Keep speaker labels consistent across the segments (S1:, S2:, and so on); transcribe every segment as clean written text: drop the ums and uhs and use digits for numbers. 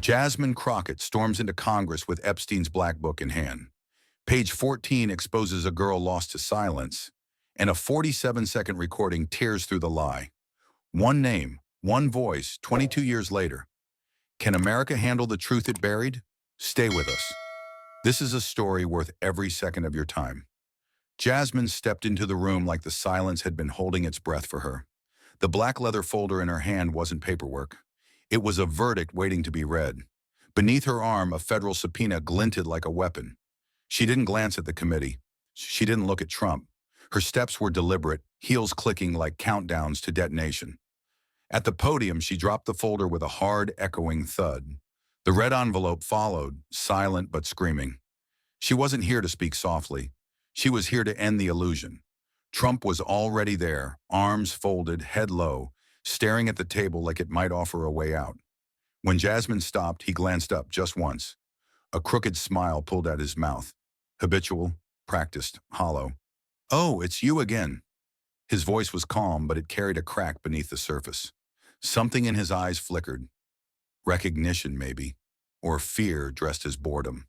S1: Jasmine Crockett storms into Congress with Epstein's black book in hand. Page 14 exposes a girl lost to silence, and a 47-second recording tears through the lie. One name, one voice, 22 years later. Can America handle the truth it buried? Stay with us. This is a story worth every second of your time. Jasmine stepped into the room like the silence had been holding its breath for her. The black leather folder in her hand wasn't paperwork. It was a verdict waiting to be read. Beneath her arm, a federal subpoena glinted like a weapon. She didn't glance at the committee. She didn't look at Trump. Her steps were deliberate, heels clicking like countdowns to detonation. At the podium, she dropped the folder with a hard, echoing thud. The red envelope followed, silent but screaming. She wasn't here to speak softly. She was here to end the illusion. Trump was already there, arms folded, head low, staring at the table like it might offer a way out. When Jasmine stopped, he glanced up just once. A crooked smile pulled at his mouth. Habitual, practiced, hollow. "Oh, it's you again." His voice was calm, but it carried a crack beneath the surface. Something in his eyes flickered. Recognition, maybe, or fear dressed as boredom.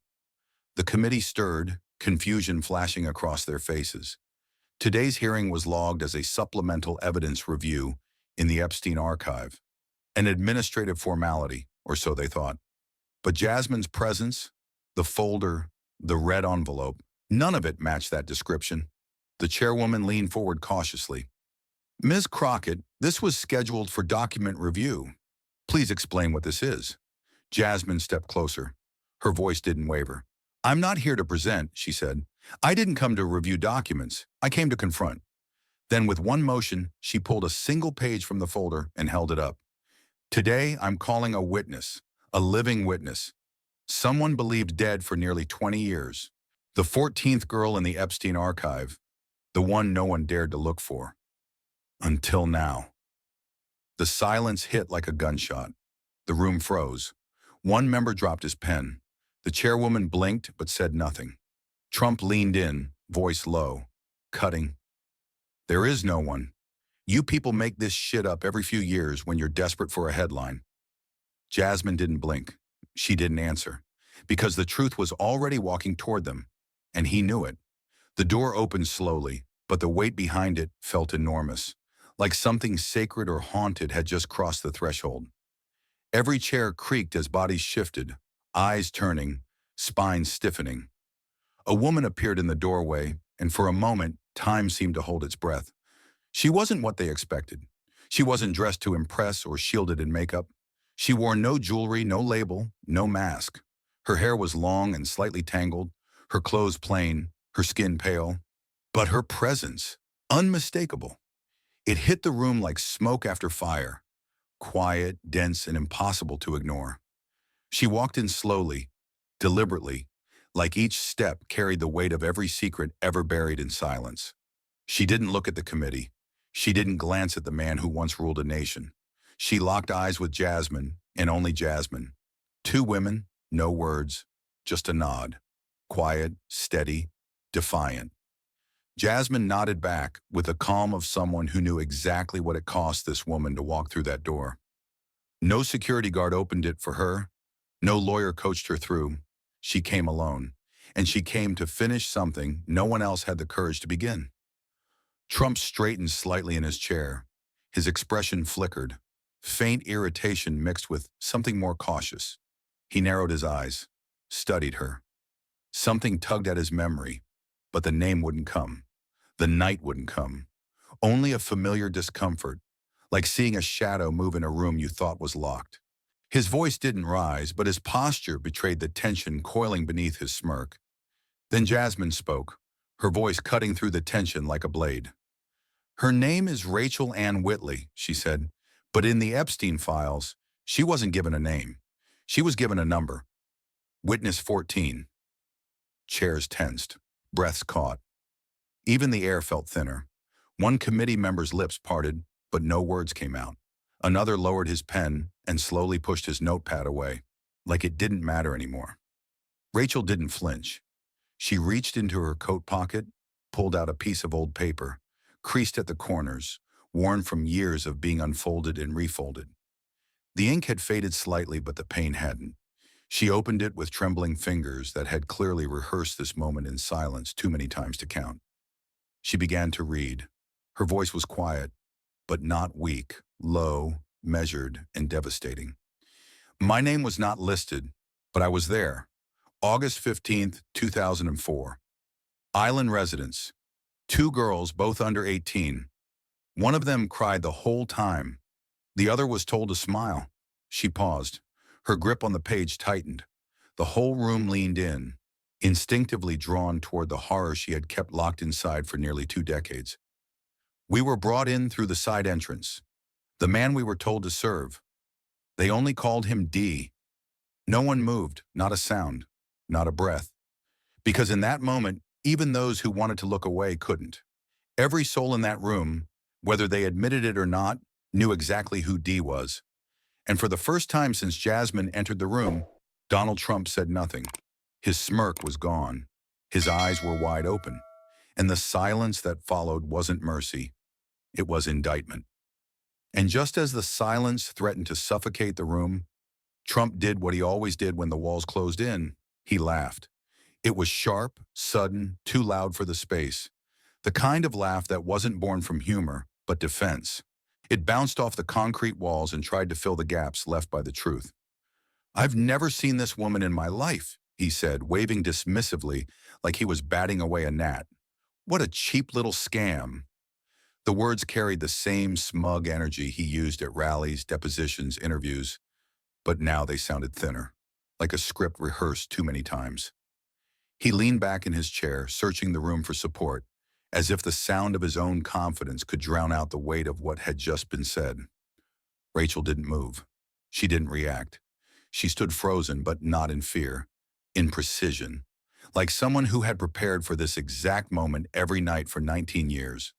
S1: The committee stirred, confusion flashing across their faces. Today's hearing was logged as a supplemental evidence review in the Epstein archive. An administrative formality, or so they thought. But Jasmine's presence, the folder, the red envelope, none of it matched that description. The chairwoman leaned forward cautiously. "Ms. Crockett, this was scheduled for document review. Please explain what this is." Jasmine stepped closer. Her voice didn't waver. "I'm not here to present," she said. "I didn't come to review documents. I came to confront." Then with one motion, she pulled a single page from the folder and held it up. "Today, I'm calling a witness, a living witness. Someone believed dead for nearly 20 years. The 14th girl in the Epstein archive, the one no one dared to look for. Until now." The silence hit like a gunshot. The room froze. One member dropped his pen. The chairwoman blinked but said nothing. Trump leaned in, voice low, cutting. "There is no one. You people make this shit up every few years when you're desperate for a headline." Jasmine didn't blink. She didn't answer. Because the truth was already walking toward them, and he knew it. The door opened slowly, but the weight behind it felt enormous, like something sacred or haunted had just crossed the threshold. Every chair creaked as bodies shifted, eyes turning, spines stiffening. A woman appeared in the doorway, and for a moment, time seemed to hold its breath. She wasn't what they expected. She wasn't dressed to impress or shielded in makeup. She wore no jewelry, no label, no mask. Her hair was long and slightly tangled, her clothes plain, her skin pale. But her presence, unmistakable. It hit the room like smoke after fire, quiet, dense, and impossible to ignore. She walked in slowly, deliberately, like each step carried the weight of every secret ever buried in silence. She didn't look at the committee. She didn't glance at the man who once ruled a nation. She locked eyes with Jasmine, and only Jasmine. Two women, no words, just a nod. Quiet, steady, defiant. Jasmine nodded back with the calm of someone who knew exactly what it cost this woman to walk through that door. No security guard opened it for her. No lawyer coached her through. She came alone, and she came to finish something no one else had the courage to begin. Trump straightened slightly in his chair. His expression flickered, faint irritation mixed with something more cautious. He narrowed his eyes, studied her. Something tugged at his memory, but the name wouldn't come. The night wouldn't come. Only a familiar discomfort, like seeing a shadow move in a room you thought was locked. His voice didn't rise, but his posture betrayed the tension coiling beneath his smirk. Then Jasmine spoke, her voice cutting through the tension like a blade. "Her name is Rachel Ann Whitley," she said, "but in the Epstein files, she wasn't given a name. She was given a number. Witness 14. Chairs tensed, breaths caught. Even the air felt thinner. One committee member's lips parted, but no words came out. Another lowered his pen and slowly pushed his notepad away, like it didn't matter anymore. Rachel didn't flinch. She reached into her coat pocket, pulled out a piece of old paper, creased at the corners, worn from years of being unfolded and refolded. The ink had faded slightly, but the pain hadn't. She opened it with trembling fingers that had clearly rehearsed this moment in silence too many times to count. She began to read. Her voice was quiet, but not weak, low, measured, and devastating. My name was not listed, but I was there. August 15th, 2004. Island residence. Two girls, both under 18. One of them cried the whole time. The other was told to smile. She paused. Her grip on the page tightened. The whole room leaned in, instinctively drawn toward the horror she had kept locked inside for nearly 2 decades. We were brought in through the side entrance. The man we were told to serve. They only called him D. No one moved, not a sound, not a breath. Because in that moment, even those who wanted to look away couldn't. Every soul in that room, whether they admitted it or not, knew exactly who D was. And for the first time since Jasmine entered the room, Donald Trump said nothing. His smirk was gone. His eyes were wide open. And the silence that followed wasn't mercy. It was indictment. And just as the silence threatened to suffocate the room, Trump did what he always did when the walls closed in. He laughed. It was sharp, sudden, too loud for the space. The kind of laugh that wasn't born from humor, but defense. It bounced off the concrete walls and tried to fill the gaps left by the truth. I've never seen this woman in my life, he said, waving dismissively like he was batting away a gnat. What a cheap little scam. The words carried the same smug energy he used at rallies, depositions, interviews, but now they sounded thinner, like a script rehearsed too many times. He leaned back in his chair, searching the room for support, as if the sound of his own confidence could drown out the weight of what had just been said. Rachel didn't move. She didn't react. She stood frozen, but not in fear, in precision, like someone who had prepared for this exact moment every night for 19 years.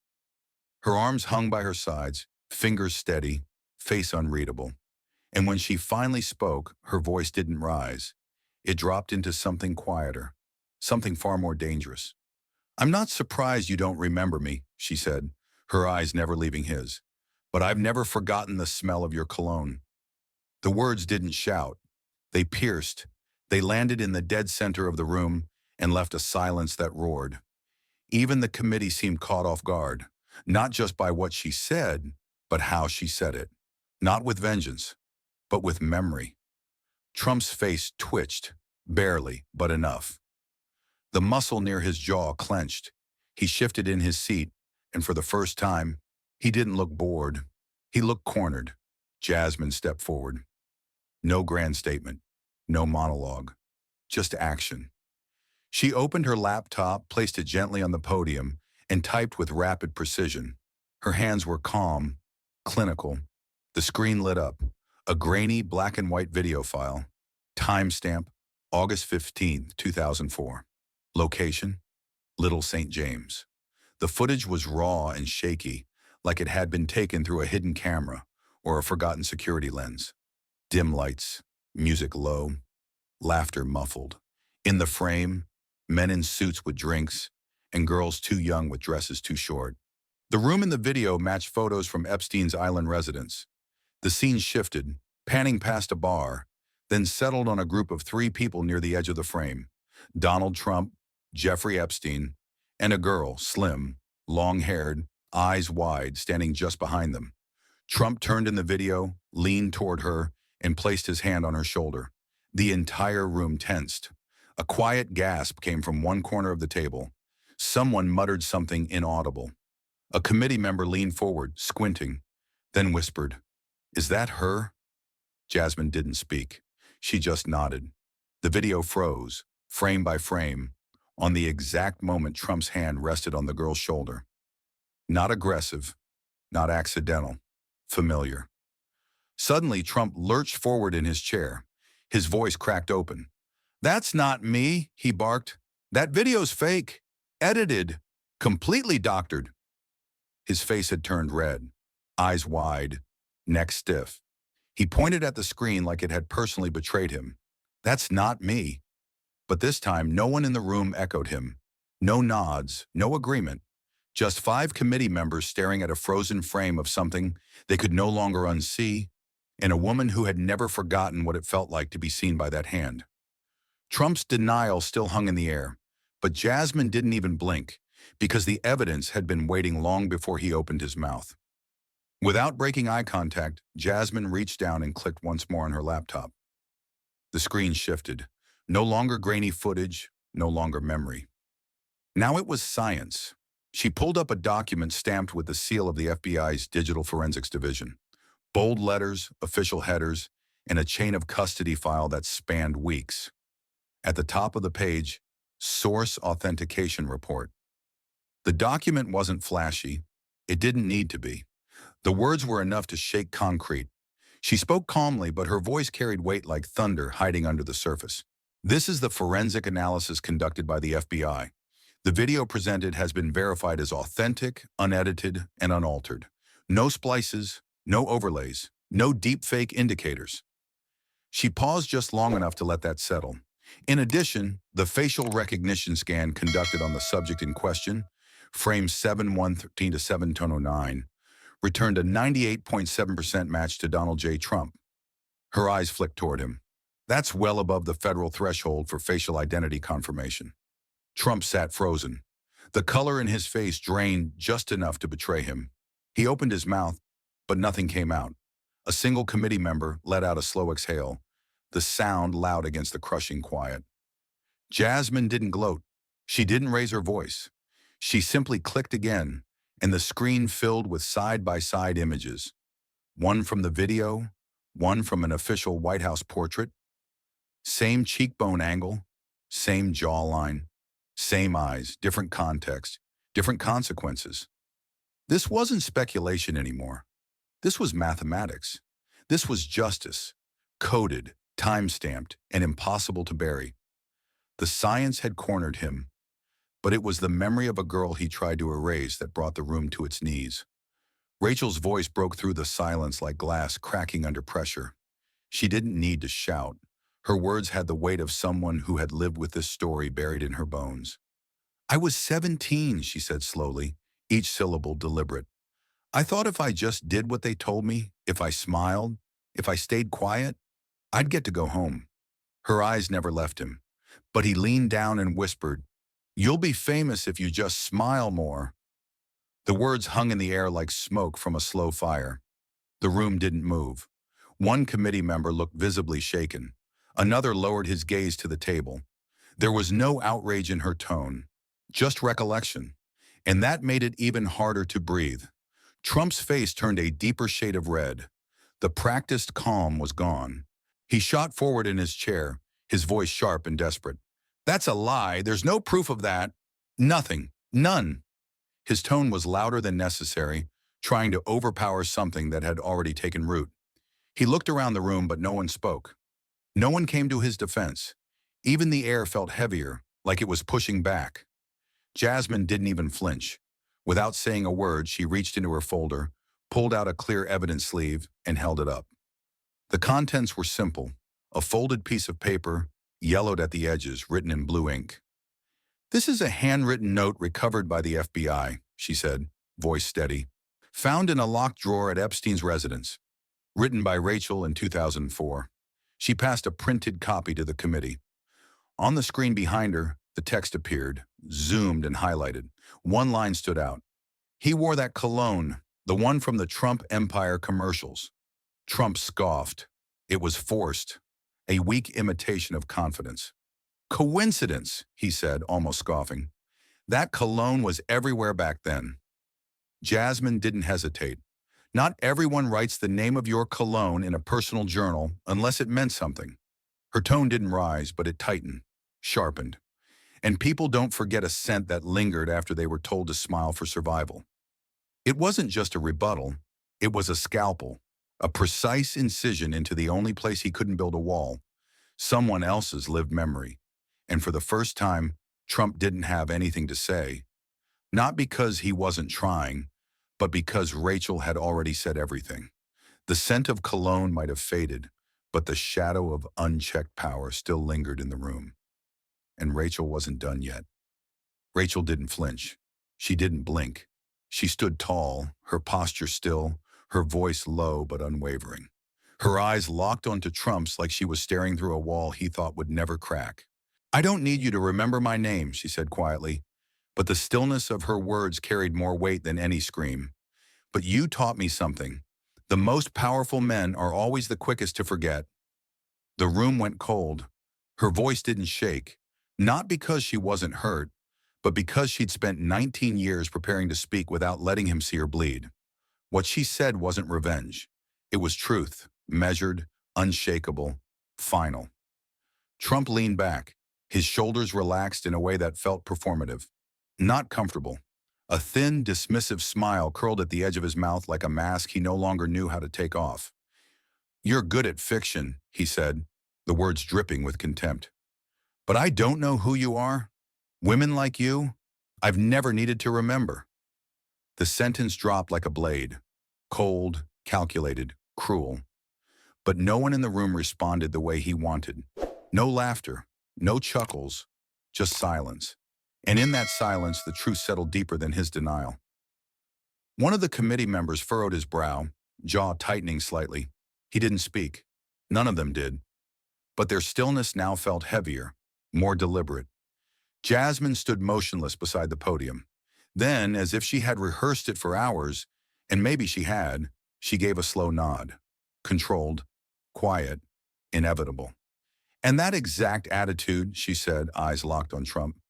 S1: Her arms hung by her sides, fingers steady, face unreadable. And when she finally spoke, her voice didn't rise. It dropped into something quieter, something far more dangerous. I'm not surprised you don't remember me, she said, her eyes never leaving his. But I've never forgotten the smell of your cologne. The words didn't shout. They pierced. They landed in the dead center of the room and left a silence that roared. Even the committee seemed caught off guard, not just by what she said, but how she said it. Not with vengeance, but with memory. Trump's face twitched, barely, but enough. The muscle near his jaw clenched. He shifted in his seat, and for the first time, he didn't look bored. He looked cornered. Jasmine stepped forward. No grand statement, no monologue, just action. She opened her laptop, placed it gently on the podium, and typed with rapid precision. Her hands were calm, clinical. The screen lit up. A grainy black and white video file. Timestamp, August 15th, 2004. Location, Little St. James. The footage was raw and shaky, like it had been taken through a hidden camera or a forgotten security lens. Dim lights, music low, laughter muffled. In the frame, men in suits with drinks, and girls too young with dresses too short. The room in the video matched photos from Epstein's island residence. The scene shifted, panning past a bar, then settled on a group of 3 people near the edge of the frame. Donald Trump, Jeffrey Epstein, and a girl, slim, long-haired, eyes wide, standing just behind them. Trump turned in the video, leaned toward her, and placed his hand on her shoulder. The entire room tensed. A quiet gasp came from one corner of the table. Someone muttered something inaudible. A committee member leaned forward, squinting, then whispered, "Is that her?" Jasmine didn't speak. She just nodded. The video froze, frame by frame, on the exact moment Trump's hand rested on the girl's shoulder. Not aggressive, not accidental, familiar. Suddenly, Trump lurched forward in his chair. His voice cracked open. "That's not me," he barked. "That video's fake, edited, completely doctored." His face had turned red, eyes wide, neck stiff. He pointed at the screen like it had personally betrayed him. "That's not me." But this time, no one in the room echoed him. No nods, no agreement. Just 5 committee members staring at a frozen frame of something they could no longer unsee. and a woman who had never forgotten what it felt like to be seen by that hand. Trump's denial still hung in the air, but Jasmine didn't even blink, because the evidence had been waiting long before he opened his mouth. Without breaking eye contact, Jasmine reached down and clicked once more on her laptop. The screen shifted. No longer grainy footage, no longer memory. Now it was science. She pulled up a document stamped with the seal of the FBI's Digital Forensics Division. Bold letters, official headers, and a chain of custody file that spanned weeks. At the top of the page, Source Authentication Report. The document wasn't flashy. It didn't need to be. The words were enough to shake concrete. She spoke calmly, but her voice carried weight like thunder hiding under the surface. This is the forensic analysis conducted by the FBI. The video presented has been verified as authentic, unedited, and unaltered. No splices, no overlays, no deepfake indicators. She paused just long enough to let that settle. In addition, the facial recognition scan conducted on the subject in question, frames 7113 to 7109, returned a 98.7% match to Donald J. Trump. Her eyes flicked toward him. That's well above the federal threshold for facial identity confirmation. Trump sat frozen. The color in his face drained just enough to betray him. He opened his mouth, but nothing came out. A single committee member let out a slow exhale, the sound loud against the crushing quiet. Jasmine didn't gloat. She didn't raise her voice. She simply clicked again, and the screen filled with side-by-side images. One from the video, one from an official White House portrait. Same cheekbone angle, same jawline, same eyes, different context, different consequences. This wasn't speculation anymore. This was mathematics. This was justice, coded, time-stamped, and impossible to bury. The science had cornered him, but it was the memory of a girl he tried to erase that brought the room to its knees. Rachel's voice broke through the silence like glass cracking under pressure. She didn't need to shout. Her words had the weight of someone who had lived with this story buried in her bones. "I was 17, she said slowly, each syllable deliberate. "I thought if I just did what they told me, if I smiled, if I stayed quiet, I'd get to go home." Her eyes never left him, but he leaned down and whispered, "You'll be famous if you just smile more." The words hung in the air like smoke from a slow fire. The room didn't move. One committee member looked visibly shaken. Another lowered his gaze to the table. There was no outrage in her tone, just recollection, and that made it even harder to breathe. Trump's face turned a deeper shade of red. The practiced calm was gone. He shot forward in his chair, his voice sharp and desperate. "That's a lie. There's no proof of that. Nothing. None." His tone was louder than necessary, trying to overpower something that had already taken root. He looked around the room, but no one spoke. No one came to his defense. Even the air felt heavier, like it was pushing back. Jasmine didn't even flinch. Without saying a word, she reached into her folder, pulled out a clear evidence sleeve, and held it up. The contents were simple: a folded piece of paper, yellowed at the edges, written in blue ink. "This is a handwritten note recovered by the FBI," she said, voice steady. "Found in a locked drawer at Epstein's residence. Written by Rachel in 2004. She passed a printed copy to the committee. On the screen behind her, the text appeared, zoomed and highlighted. One line stood out. "He wore that cologne, the one from the Trump Empire commercials." Trump scoffed. It was forced, a weak imitation of confidence. "Coincidence," he said, almost scoffing. "That cologne was everywhere back then." Jasmine didn't hesitate. Not everyone writes the name of your cologne in a personal journal unless it meant something. Her tone didn't rise, but it tightened, sharpened. And people don't forget a scent that lingered after they were told to smile for survival. It wasn't just a rebuttal. It was a scalpel, a precise incision into the only place he couldn't build a wall, someone else's lived memory. And for the first time, Trump didn't have anything to say. Not because he wasn't trying, but because Rachel had already said everything. The scent of cologne might have faded, but the shadow of unchecked power still lingered in the room. And Rachel wasn't done yet. Rachel didn't flinch. She didn't blink. She stood tall, her posture still, her voice low but unwavering. Her eyes locked onto Trump's like she was staring through a wall he thought would never crack. "I don't need you to remember my name," she said quietly, but the stillness of her words carried more weight than any scream. "But you taught me something. The most powerful men are always the quickest to forget." The room went cold. Her voice didn't shake, not because she wasn't hurt, but because she'd spent 19 years preparing to speak without letting him see her bleed. What she said wasn't revenge. It was truth, measured, unshakable, final. Trump leaned back, his shoulders relaxed in a way that felt performative, not comfortable. A thin, dismissive smile curled at the edge of his mouth like a mask he no longer knew how to take off. "You're good at fiction," he said, the words dripping with contempt. "But I don't know who you are. Women like you, I've never needed to remember." The sentence dropped like a blade, cold, calculated, cruel. But no one in the room responded the way he wanted. No laughter, no chuckles, just silence. And in that silence, the truth settled deeper than his denial. One of the committee members furrowed his brow, jaw tightening slightly. He didn't speak. None of them did. But their stillness now felt heavier, more deliberate. Jasmine stood motionless beside the podium. Then, as if she had rehearsed it for hours, and maybe she had, she gave a slow nod. Controlled, quiet, inevitable. "And that exact attitude," she said, eyes locked on Trump,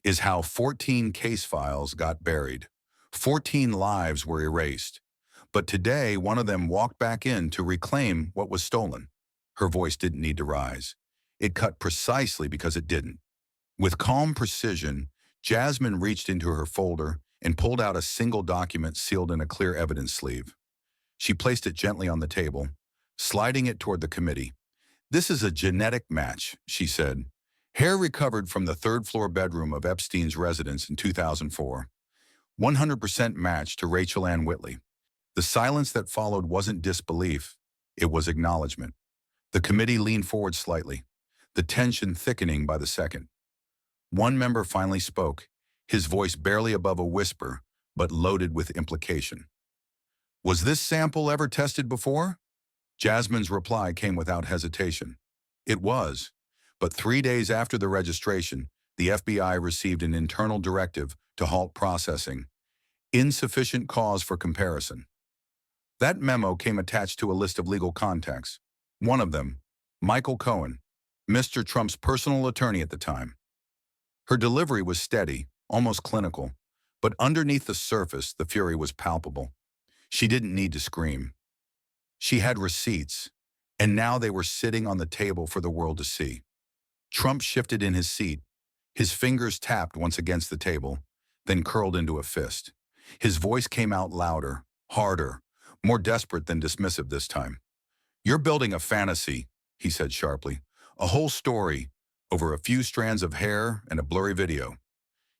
S1: "is how 14 case files got buried. 14 lives were erased. But today, one of them walked back in to reclaim what was stolen." Her voice didn't need to rise. It cut precisely because it didn't. With calm precision, Jasmine reached into her folder and pulled out a single document sealed in a clear evidence sleeve. She placed it gently on the table, sliding it toward the committee. "This is a genetic match," she said. "Hair recovered from the third-floor bedroom of Epstein's residence in 2004. 100% match to Rachel Ann Whitley." The silence that followed wasn't disbelief. It was acknowledgement. The committee leaned forward slightly, the tension thickening by the second. One member finally spoke, his voice barely above a whisper, but loaded with implication. "Was this sample ever tested before?" Jasmine's reply came without hesitation. It was, but 3 days after the registration, the FBI received an internal directive to halt processing. Insufficient cause for comparison. That memo came attached to a list of legal contacts. One of them, Michael Cohen, Mr. Trump's personal attorney at the time. Her delivery was steady, almost clinical, but underneath the surface, the fury was palpable. She didn't need to scream. She had receipts, and now they were sitting on the table for the world to see. Trump shifted in his seat. His fingers tapped once against the table, then curled into a fist. His voice came out louder, harder, more desperate than dismissive this time. "You're building a fantasy," he said sharply. "A whole story over a few strands of hair and a blurry video."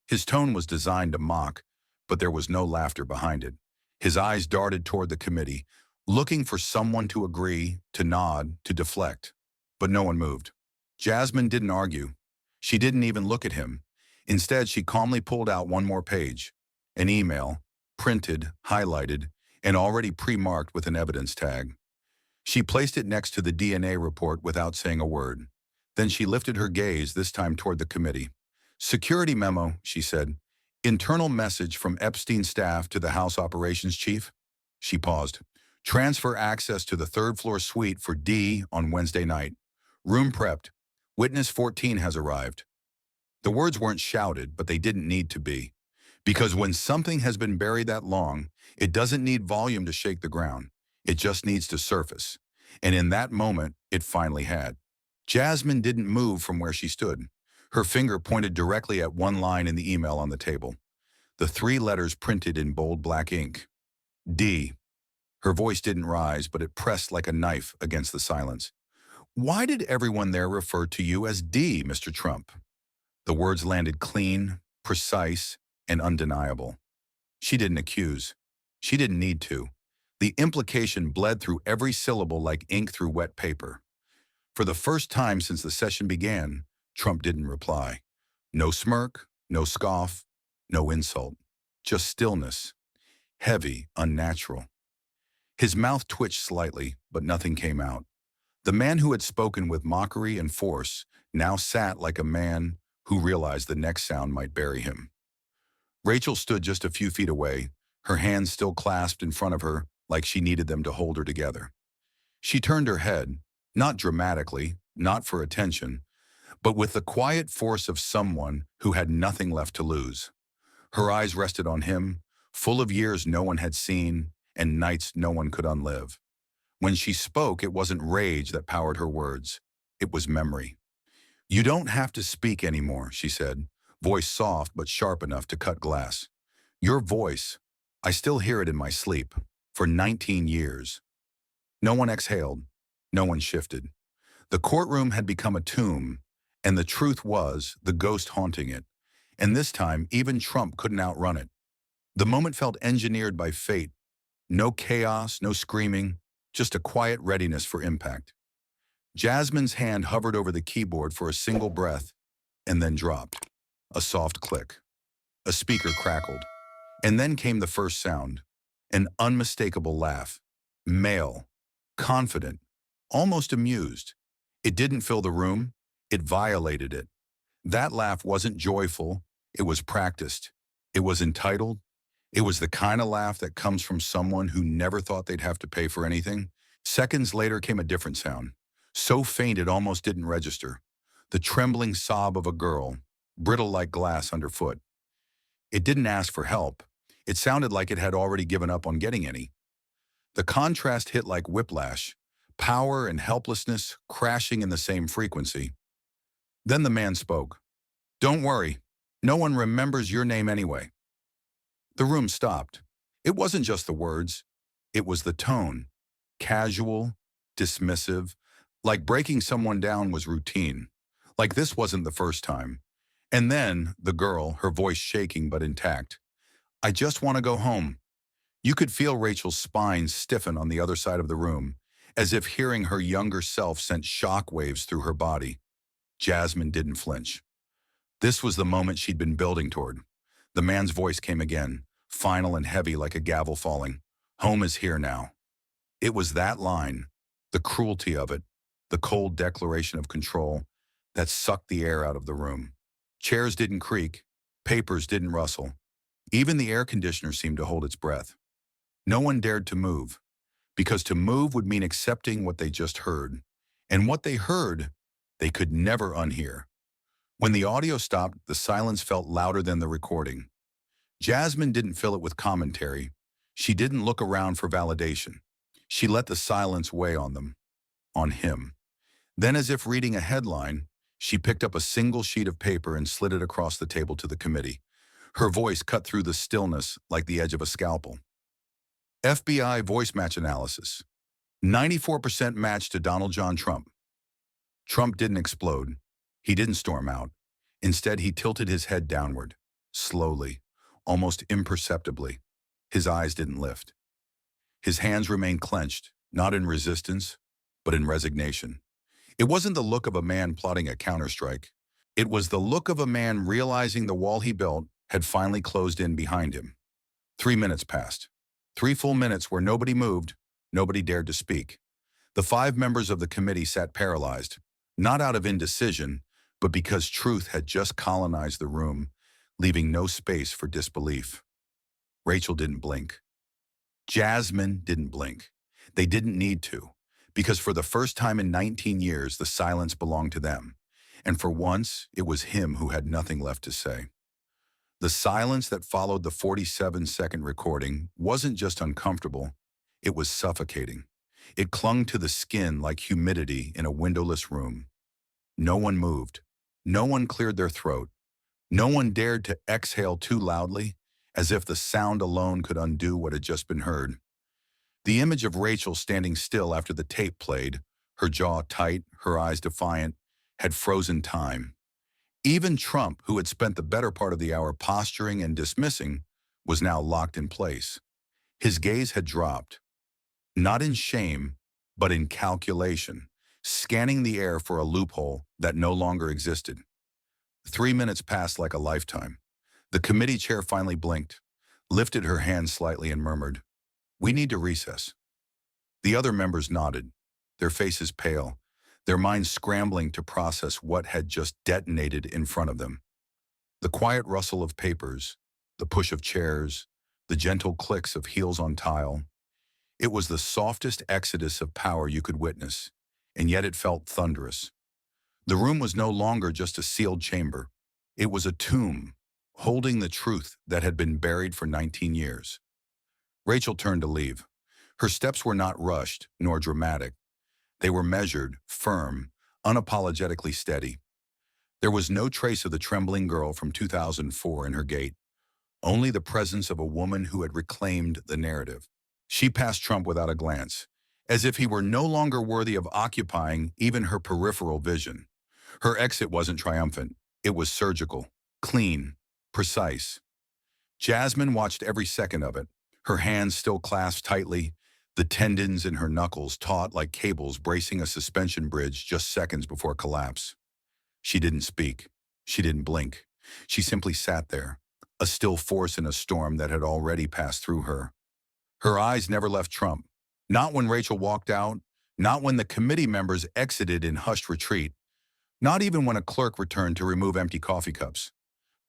S1: His tone was designed to mock, but there was no laughter behind it. His eyes darted toward the committee, looking for someone to agree, to nod, to deflect. But no one moved. Jasmine didn't argue. She didn't even look at him. Instead, she calmly pulled out one more page, an email, printed, highlighted, and already pre-marked with an evidence tag. She placed it next to the DNA report without saying a word. Then she lifted her gaze, this time toward the committee. "Security memo," she said. "Internal message from Epstein staff to the House Operations Chief." She paused. "Transfer access to the third-floor suite for D on Wednesday night. Room prepped. Witness 14 has arrived." The words weren't shouted, but they didn't need to be. Because when something has been buried that long, it doesn't need volume to shake the ground. It just needs to surface. And in that moment, it finally had. Jasmine didn't move from where she stood. Her finger pointed directly at one line in the email on the table. The 3 letters printed in bold black ink. D. Her voice didn't rise, but it pressed like a knife against the silence. "Why did everyone there refer to you as D, Mr. Trump?" The words landed clean, precise, and undeniable. She didn't accuse. She didn't need to. The implication bled through every syllable like ink through wet paper. For the first time since the session began, Trump didn't reply. No smirk, no scoff, no insult. Just stillness. Heavy, unnatural. His mouth twitched slightly, but nothing came out. The man who had spoken with mockery and force now sat like a man who realized the next sound might bury him. Rachel stood just a few feet away, her hands still clasped in front of her like she needed them to hold her together. She turned her head, not dramatically, not for attention, but with the quiet force of someone who had nothing left to lose. Her eyes rested on him, full of years no one had seen and nights no one could unlive. When she spoke, it wasn't rage that powered her words. It was memory. "You don't have to speak anymore," she said, voice soft but sharp enough to cut glass. "Your voice, I still hear it in my sleep, for 19 years." No one exhaled. No one shifted. The courtroom had become a tomb, and the truth was the ghost haunting it. And this time, even Trump couldn't outrun it. The moment felt engineered by fate. No chaos, no screaming, just a quiet readiness for impact. Jasmine's hand hovered over the keyboard for a single breath, and then dropped. A soft click. A speaker crackled. And then came the first sound. An unmistakable laugh. Male. Confident. Almost amused. It didn't fill the room. It violated it. That laugh wasn't joyful. It was practiced. It was entitled. It was the kind of laugh that comes from someone who never thought they'd have to pay for anything. Seconds later came a different sound. So faint it almost didn't register. The trembling sob of a girl, brittle like glass underfoot. It didn't ask for help. It sounded like it had already given up on getting any. The contrast hit like whiplash, power and helplessness crashing in the same frequency. Then the man spoke. "Don't worry. No one remembers your name anyway." The room stopped. It wasn't just the words. It was the tone. Casual, dismissive, like breaking someone down was routine. Like this wasn't the first time. And then, the girl, her voice shaking but intact. "I just want to go home." You could feel Rachel's spine stiffen on the other side of the room, as if hearing her younger self sent shock waves through her body. Jasmine didn't flinch. This was the moment she'd been building toward. The man's voice came again, final and heavy like a gavel falling. "Home is here now." It was that line, the cruelty of it, the cold declaration of control, that sucked the air out of the room. Chairs didn't creak, papers didn't rustle. Even the air conditioner seemed to hold its breath. No one dared to move, because to move would mean accepting what they just heard. And what they heard, they could never unhear. When the audio stopped, the silence felt louder than the recording. Jasmine didn't fill it with commentary. She didn't look around for validation. She let the silence weigh on them, on him. Then, as if reading a headline, she picked up a single sheet of paper and slid it across the table to the committee. Her voice cut through the stillness like the edge of a scalpel. FBI voice match analysis. 94% match to Donald John Trump. Trump didn't explode. He didn't storm out. Instead, he tilted his head downward, slowly, almost imperceptibly. His eyes didn't lift. His hands remained clenched, not in resistance, but in resignation. It wasn't the look of a man plotting a counterstrike. It was the look of a man realizing the wall he built had finally closed in behind him. 3 minutes passed. 3 full minutes where nobody moved, nobody dared to speak. The 5 members of the committee sat paralyzed, not out of indecision, but because truth had just colonized the room, leaving no space for disbelief. Rachel didn't blink. Jasmine didn't blink. They didn't need to, because for the first time in 19 years, the silence belonged to them. And for once, it was him who had nothing left to say. The silence that followed the 47-second recording wasn't just uncomfortable, it was suffocating. It clung to the skin like humidity in a windowless room. No one moved. No one cleared their throat. No one dared to exhale too loudly, as if the sound alone could undo what had just been heard. The image of Rachel standing still after the tape played, her jaw tight, her eyes defiant, had frozen time. Even Trump, who had spent the better part of the hour posturing and dismissing, was now locked in place. His gaze had dropped, not in shame, but in calculation, scanning the air for a loophole that no longer existed. 3 minutes passed like a lifetime. The committee chair finally blinked, lifted her hand slightly and murmured, "We need to recess." The other members nodded, their faces pale, their minds scrambling to process what had just detonated in front of them. The quiet rustle of papers, the push of chairs, the gentle clicks of heels on tile. It was the softest exodus of power you could witness, and yet it felt thunderous. The room was no longer just a sealed chamber. It was a tomb, holding the truth that had been buried for 19 years. Rachel turned to leave. Her steps were not rushed, nor dramatic. They were measured, firm, unapologetically steady. There was no trace of the trembling girl from 2004 in her gait, only the presence of a woman who had reclaimed the narrative. She passed Trump without a glance, as if he were no longer worthy of occupying even her peripheral vision. Her exit wasn't triumphant. It was surgical, clean, precise. Jasmine watched every second of it, her hands still clasped tightly, the tendons in her knuckles taut like cables bracing a suspension bridge just seconds before collapse. She didn't speak. She didn't blink. She simply sat there, a still force in a storm that had already passed through her. Her eyes never left Trump. Not when Rachel walked out, not when the committee members exited in hushed retreat, not even when a clerk returned to remove empty coffee cups.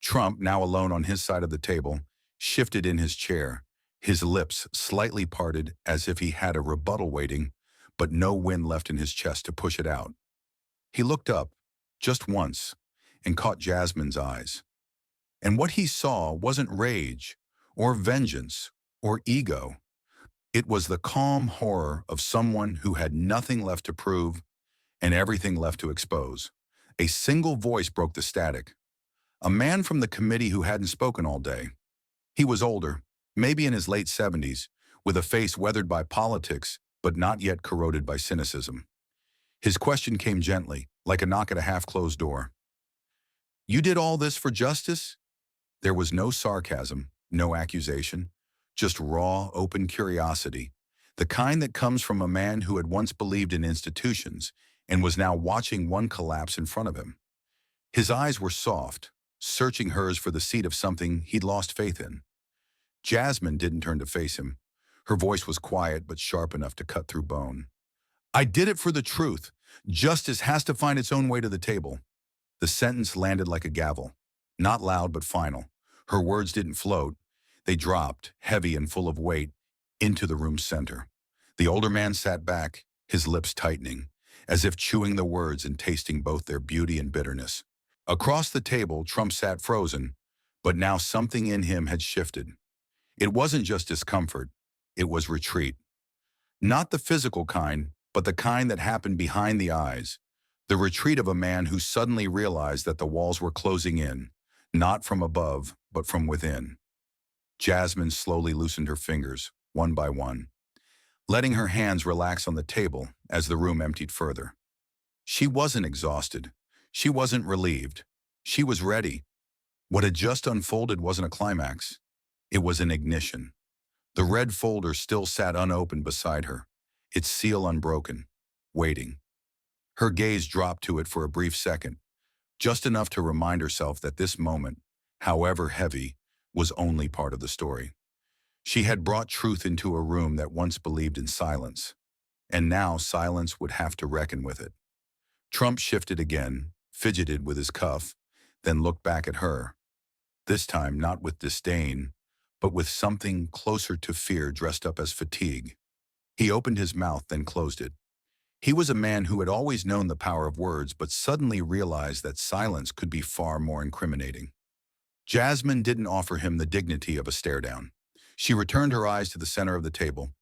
S1: Trump, now alone on his side of the table, shifted in his chair, his lips slightly parted as if he had a rebuttal waiting, but no wind left in his chest to push it out. He looked up, just once, and caught Jasmine's eyes. And what he saw wasn't rage, or vengeance, or ego. It was the calm horror of someone who had nothing left to prove and everything left to expose. A single voice broke the static. A man from the committee who hadn't spoken all day. He was older, maybe in his late 70s, with a face weathered by politics, but not yet corroded by cynicism. His question came gently, like a knock at a half-closed door. "You did all this for justice?" There was no sarcasm, no accusation, just raw, open curiosity, the kind that comes from a man who had once believed in institutions and was now watching one collapse in front of him. His eyes were soft, searching hers for the seed of something he'd lost faith in. Jasmine didn't turn to face him. Her voice was quiet but sharp enough to cut through bone. "I did it for the truth. Justice has to find its own way to the table." The sentence landed like a gavel, not loud but final. Her words didn't float. They dropped, heavy and full of weight, into the room's center. The older man sat back, his lips tightening, as if chewing the words and tasting both their beauty and bitterness. Across the table, Trump sat frozen, but now something in him had shifted. It wasn't just discomfort, it was retreat. Not the physical kind, but the kind that happened behind the eyes. The retreat of a man who suddenly realized that the walls were closing in, not from above, but from within. Jasmine slowly loosened her fingers, one by one, letting her hands relax on the table as the room emptied further. She wasn't exhausted. She wasn't relieved. She was ready. What had just unfolded wasn't a climax. It was an ignition. The red folder still sat unopened beside her, its seal unbroken, waiting. Her gaze dropped to it for a brief second, just enough to remind herself that this moment, however heavy, was only part of the story. She had brought truth into a room that once believed in silence, and now silence would have to reckon with it. Trump shifted again, fidgeted with his cuff, then looked back at her, this time not with disdain, but with something closer to fear dressed up as fatigue. He opened his mouth, then closed it. He was a man who had always known the power of words, but suddenly realized that silence could be far more incriminating. Jasmine didn't offer him the dignity of a stare-down. She returned her eyes to the center of the table,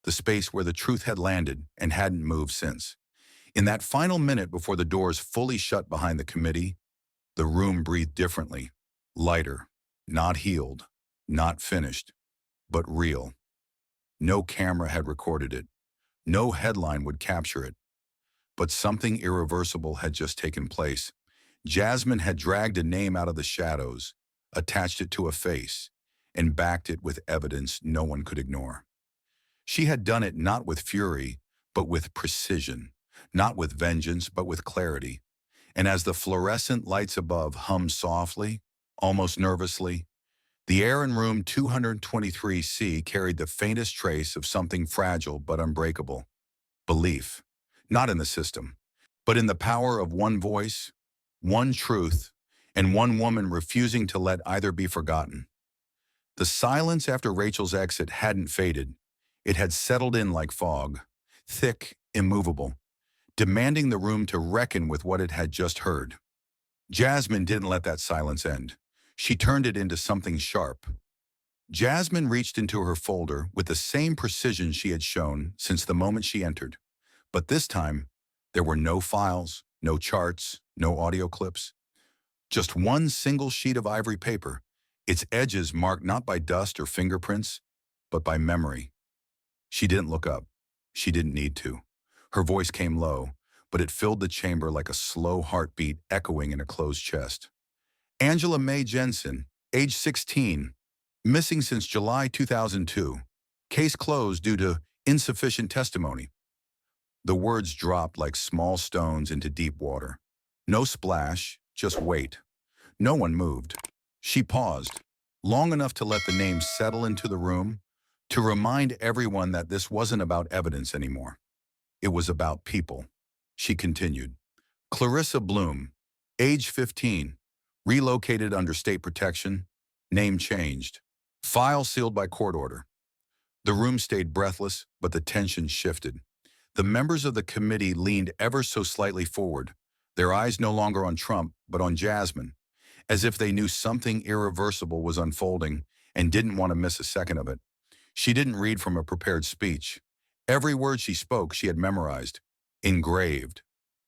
S1: the space where the truth had landed and hadn't moved since. In that final minute before the doors fully shut behind the committee, the room breathed differently, lighter, not healed, not finished, but real. No camera had recorded it. No headline would capture it. But something irreversible had just taken place. Jasmine had dragged a name out of the shadows, attached it to a face, and backed it with evidence no one could ignore. She had done it not with fury, but with precision, not with vengeance, but with clarity. And as the fluorescent lights above hummed softly, almost nervously, The air in room 223C carried the faintest trace of something fragile but unbreakable. Belief. Not in the system, but in the power of one voice, one truth, and one woman refusing to let either be forgotten. The silence after Rachel's exit hadn't faded. It had settled in like fog, thick, immovable, demanding the room to reckon with what it had just heard. Jasmine didn't let that silence end. She turned it into something sharp. Jasmine reached into her folder with the same precision she had shown since the moment she entered. But this time, there were no files, no charts, no audio clips. Just one single sheet of ivory paper, its edges marked not by dust or fingerprints, but by memory. She didn't look up. She didn't need to. Her voice came low, but it filled the chamber like a slow heartbeat echoing in a closed chest. Angela Mae Jensen, age 16, missing since July 2002. Case closed due to insufficient testimony. The words dropped like small stones into deep water. No splash, just weight. No one moved. She paused, long enough to let the name settle into the room, to remind everyone that this wasn't about evidence anymore. It was about people. She continued. Clarissa Bloom, age 15, relocated under state protection, name changed. File sealed by court order. The room stayed breathless, but the tension shifted. The members of the committee leaned ever so slightly forward, their eyes no longer on Trump, but on Jasmine, as if they knew something irreversible was unfolding and didn't want to miss a second of it. She didn't read from a prepared speech. Every word she spoke she had memorized, engraved,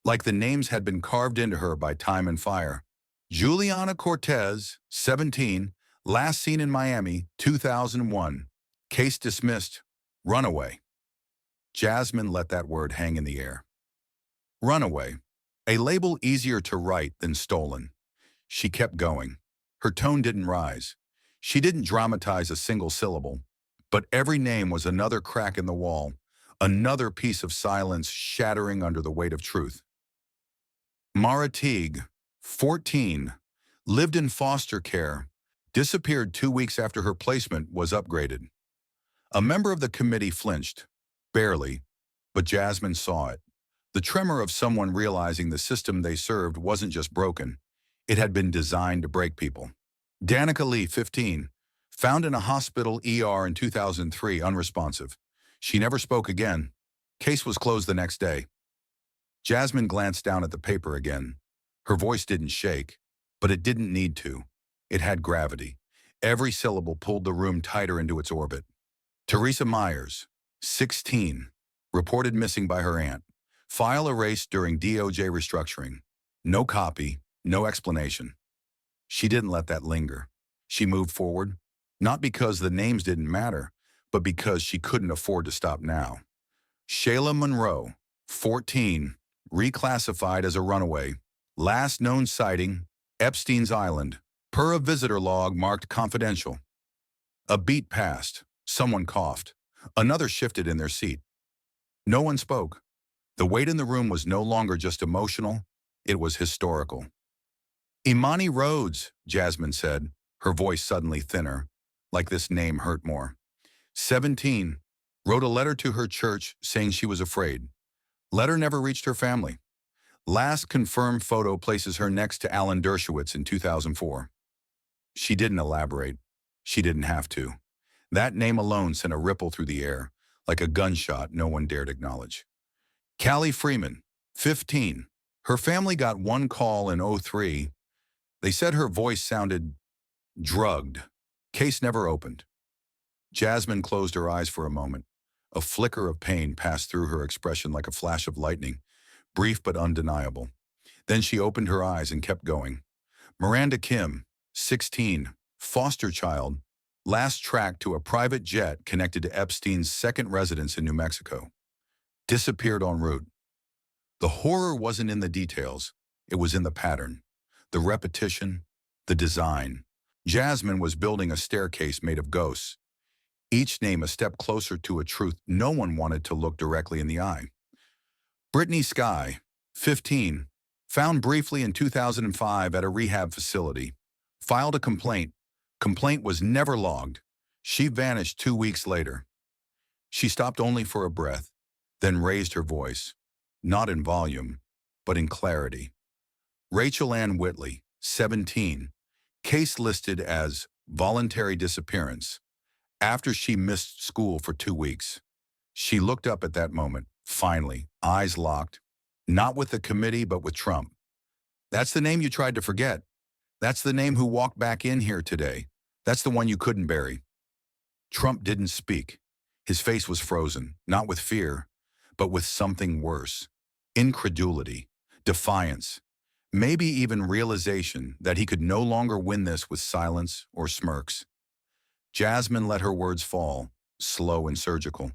S1: like the names had been carved into her by time and fire. Juliana Cortez, 17, last seen in Miami, 2001. Case dismissed. Runaway. Jasmine let that word hang in the air. Runaway. A label easier to write than stolen. She kept going. Her tone didn't rise. She didn't dramatize a single syllable. But every name was another crack in the wall, another piece of silence shattering under the weight of truth. Mara Teague, 14, lived in foster care, disappeared 2 weeks after her placement was upgraded. A member of the committee flinched, barely, but Jasmine saw it. The tremor of someone realizing the system they served wasn't just broken, it had been designed to break people. Danica Lee, 15, found in a hospital ER in 2003, unresponsive. She never spoke again. Case was closed the next day. Jasmine glanced down at the paper again. Her voice didn't shake, but it didn't need to. It had gravity. Every syllable pulled the room tighter into its orbit. Teresa Myers, 16, reported missing by her aunt. File erased during DOJ restructuring. No copy, no explanation. She didn't let that linger. She moved forward, not because the names didn't matter, but because she couldn't afford to stop now. Shayla Monroe, 14, reclassified as a runaway. Last known sighting, Epstein's Island, per a visitor log marked confidential. A beat passed. Someone coughed. Another shifted in their seat. No one spoke. The weight in the room was no longer just emotional, it was historical. Imani Rhodes, Jasmine said, her voice suddenly thinner, like this name hurt more. 17, wrote a letter to her church saying she was afraid. Letter never reached her family. Last confirmed photo places her next to Alan Dershowitz in 2004. She didn't elaborate. She didn't have to. That name alone sent a ripple through the air, like a gunshot no one dared acknowledge. Callie Freeman, 15. Her family got one call in 2003. They said her voice sounded drugged. Case never opened. Jasmine closed her eyes for a moment. A flicker of pain passed through her expression like a flash of lightning, brief but undeniable. Then she opened her eyes and kept going. Miranda Kim, 16, foster child, last tracked to a private jet connected to Epstein's second residence in New Mexico. Disappeared en route. The horror wasn't in the details, it was in the pattern, the repetition, the design. Jasmine was building a staircase made of ghosts, each name a step closer to a truth no one wanted to look directly in the eye. Brittany Skye, 15, found briefly in 2005 at a rehab facility, filed a complaint, Complaint was never logged. She vanished 2 weeks later. She stopped only for a breath, then raised her voice, not in volume, but in clarity. Rachel Ann Whitley, 17, case listed as voluntary disappearance after she missed school for 2 weeks. She looked up at that moment, finally, eyes locked, not with the committee, but with Trump. That's the name you tried to forget. That's the name who walked back in here today. That's the one you couldn't bury. Trump didn't speak. His face was frozen, not with fear, but with something worse. Incredulity, defiance, maybe even realization that he could no longer win this with silence or smirks. Jasmine let her words fall, slow and surgical.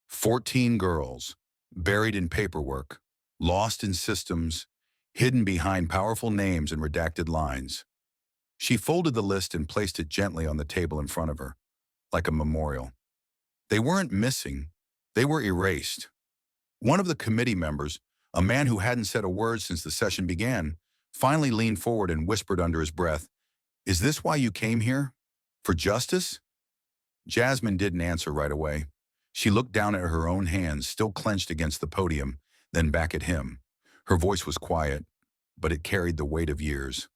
S1: 14 girls, buried in paperwork, lost in systems, hidden behind powerful names and redacted lines. She folded the list and placed it gently on the table in front of her, like a memorial. They weren't missing, they were erased. One of the committee members, a man who hadn't said a word since the session began, finally leaned forward and whispered under his breath, "Is this why you came here? For justice?" Jasmine didn't answer right away. She looked down at her own hands, still clenched against the podium, then back at him. Her voice was quiet, but it carried the weight of years.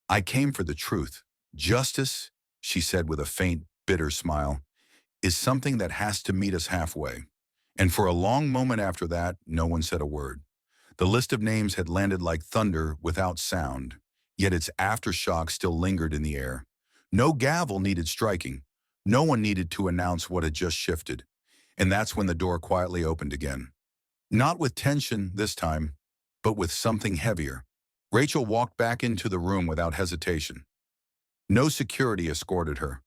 S1: "I came for the truth. Justice," she said with a faint, bitter smile, "is something that has to meet us halfway." And for a long moment after that, no one said a word. The list of names had landed like thunder without sound, yet its aftershock still lingered in the air. No gavel needed striking. No one needed to announce what had just shifted. And that's when the door quietly opened again. Not with tension this time, but with something heavier. Rachel walked back into the room without hesitation. No security escorted her.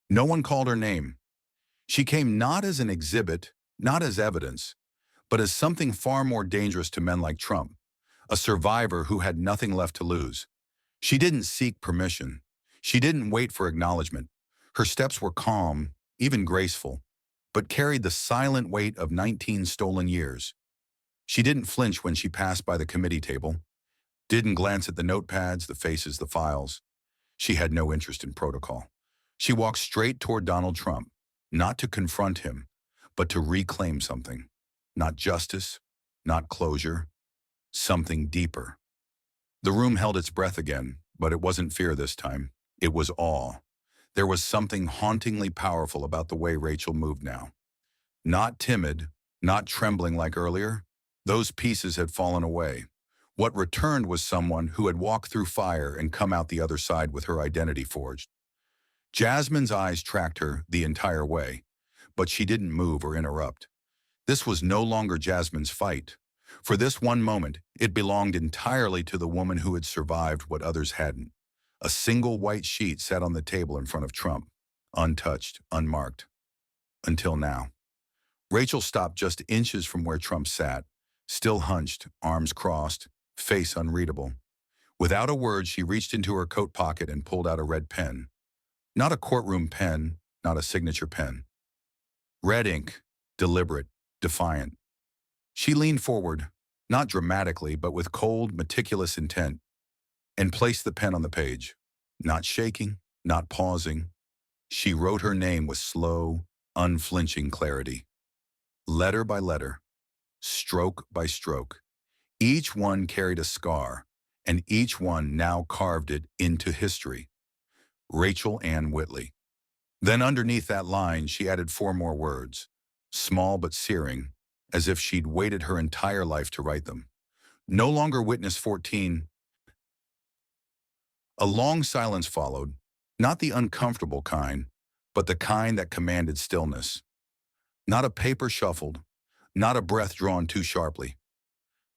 S1: No one called her name. She came not as an exhibit, not as evidence, but as something far more dangerous to men like Trump, a survivor who had nothing left to lose. She didn't seek permission. She didn't wait for acknowledgement. Her steps were calm, even graceful, but carried the silent weight of 19 stolen years. She didn't flinch when she passed by the committee table, didn't glance at the notepads, the faces, the files. She had no interest in protocol. She walked straight toward Donald Trump, not to confront him, but to reclaim something. Not justice, not closure, something deeper. The room held its breath again, but it wasn't fear this time. It was awe. There was something hauntingly powerful about the way Rachel moved now. Not timid, not trembling like earlier. Those pieces had fallen away. What returned was someone who had walked through fire and come out the other side with her identity forged. Jasmine's eyes tracked her the entire way, but she didn't move or interrupt. This was no longer Jasmine's fight. For this one moment, it belonged entirely to the woman who had survived what others hadn't. A single white sheet sat on the table in front of Trump, untouched, unmarked. Until now. Rachel stopped just inches from where Trump sat, still hunched, arms crossed, face unreadable. Without a word, she reached into her coat pocket and pulled out a red pen. Not a courtroom pen, not a signature pen. Red ink, deliberate, defiant. She leaned forward, not dramatically, but with cold, meticulous intent, and placed the pen on the page. Not shaking, not pausing. She wrote her name with slow, unflinching clarity. Letter by letter, stroke by stroke. Each one carried a scar, and each one now carved it into history. Rachel Ann Whitley. Then underneath that line, she added 4 more words, small but searing, as if she'd waited her entire life to write them. No longer witness 14. A long silence followed, not the uncomfortable kind, but the kind that commanded stillness. Not a paper shuffled, not a breath drawn too sharply.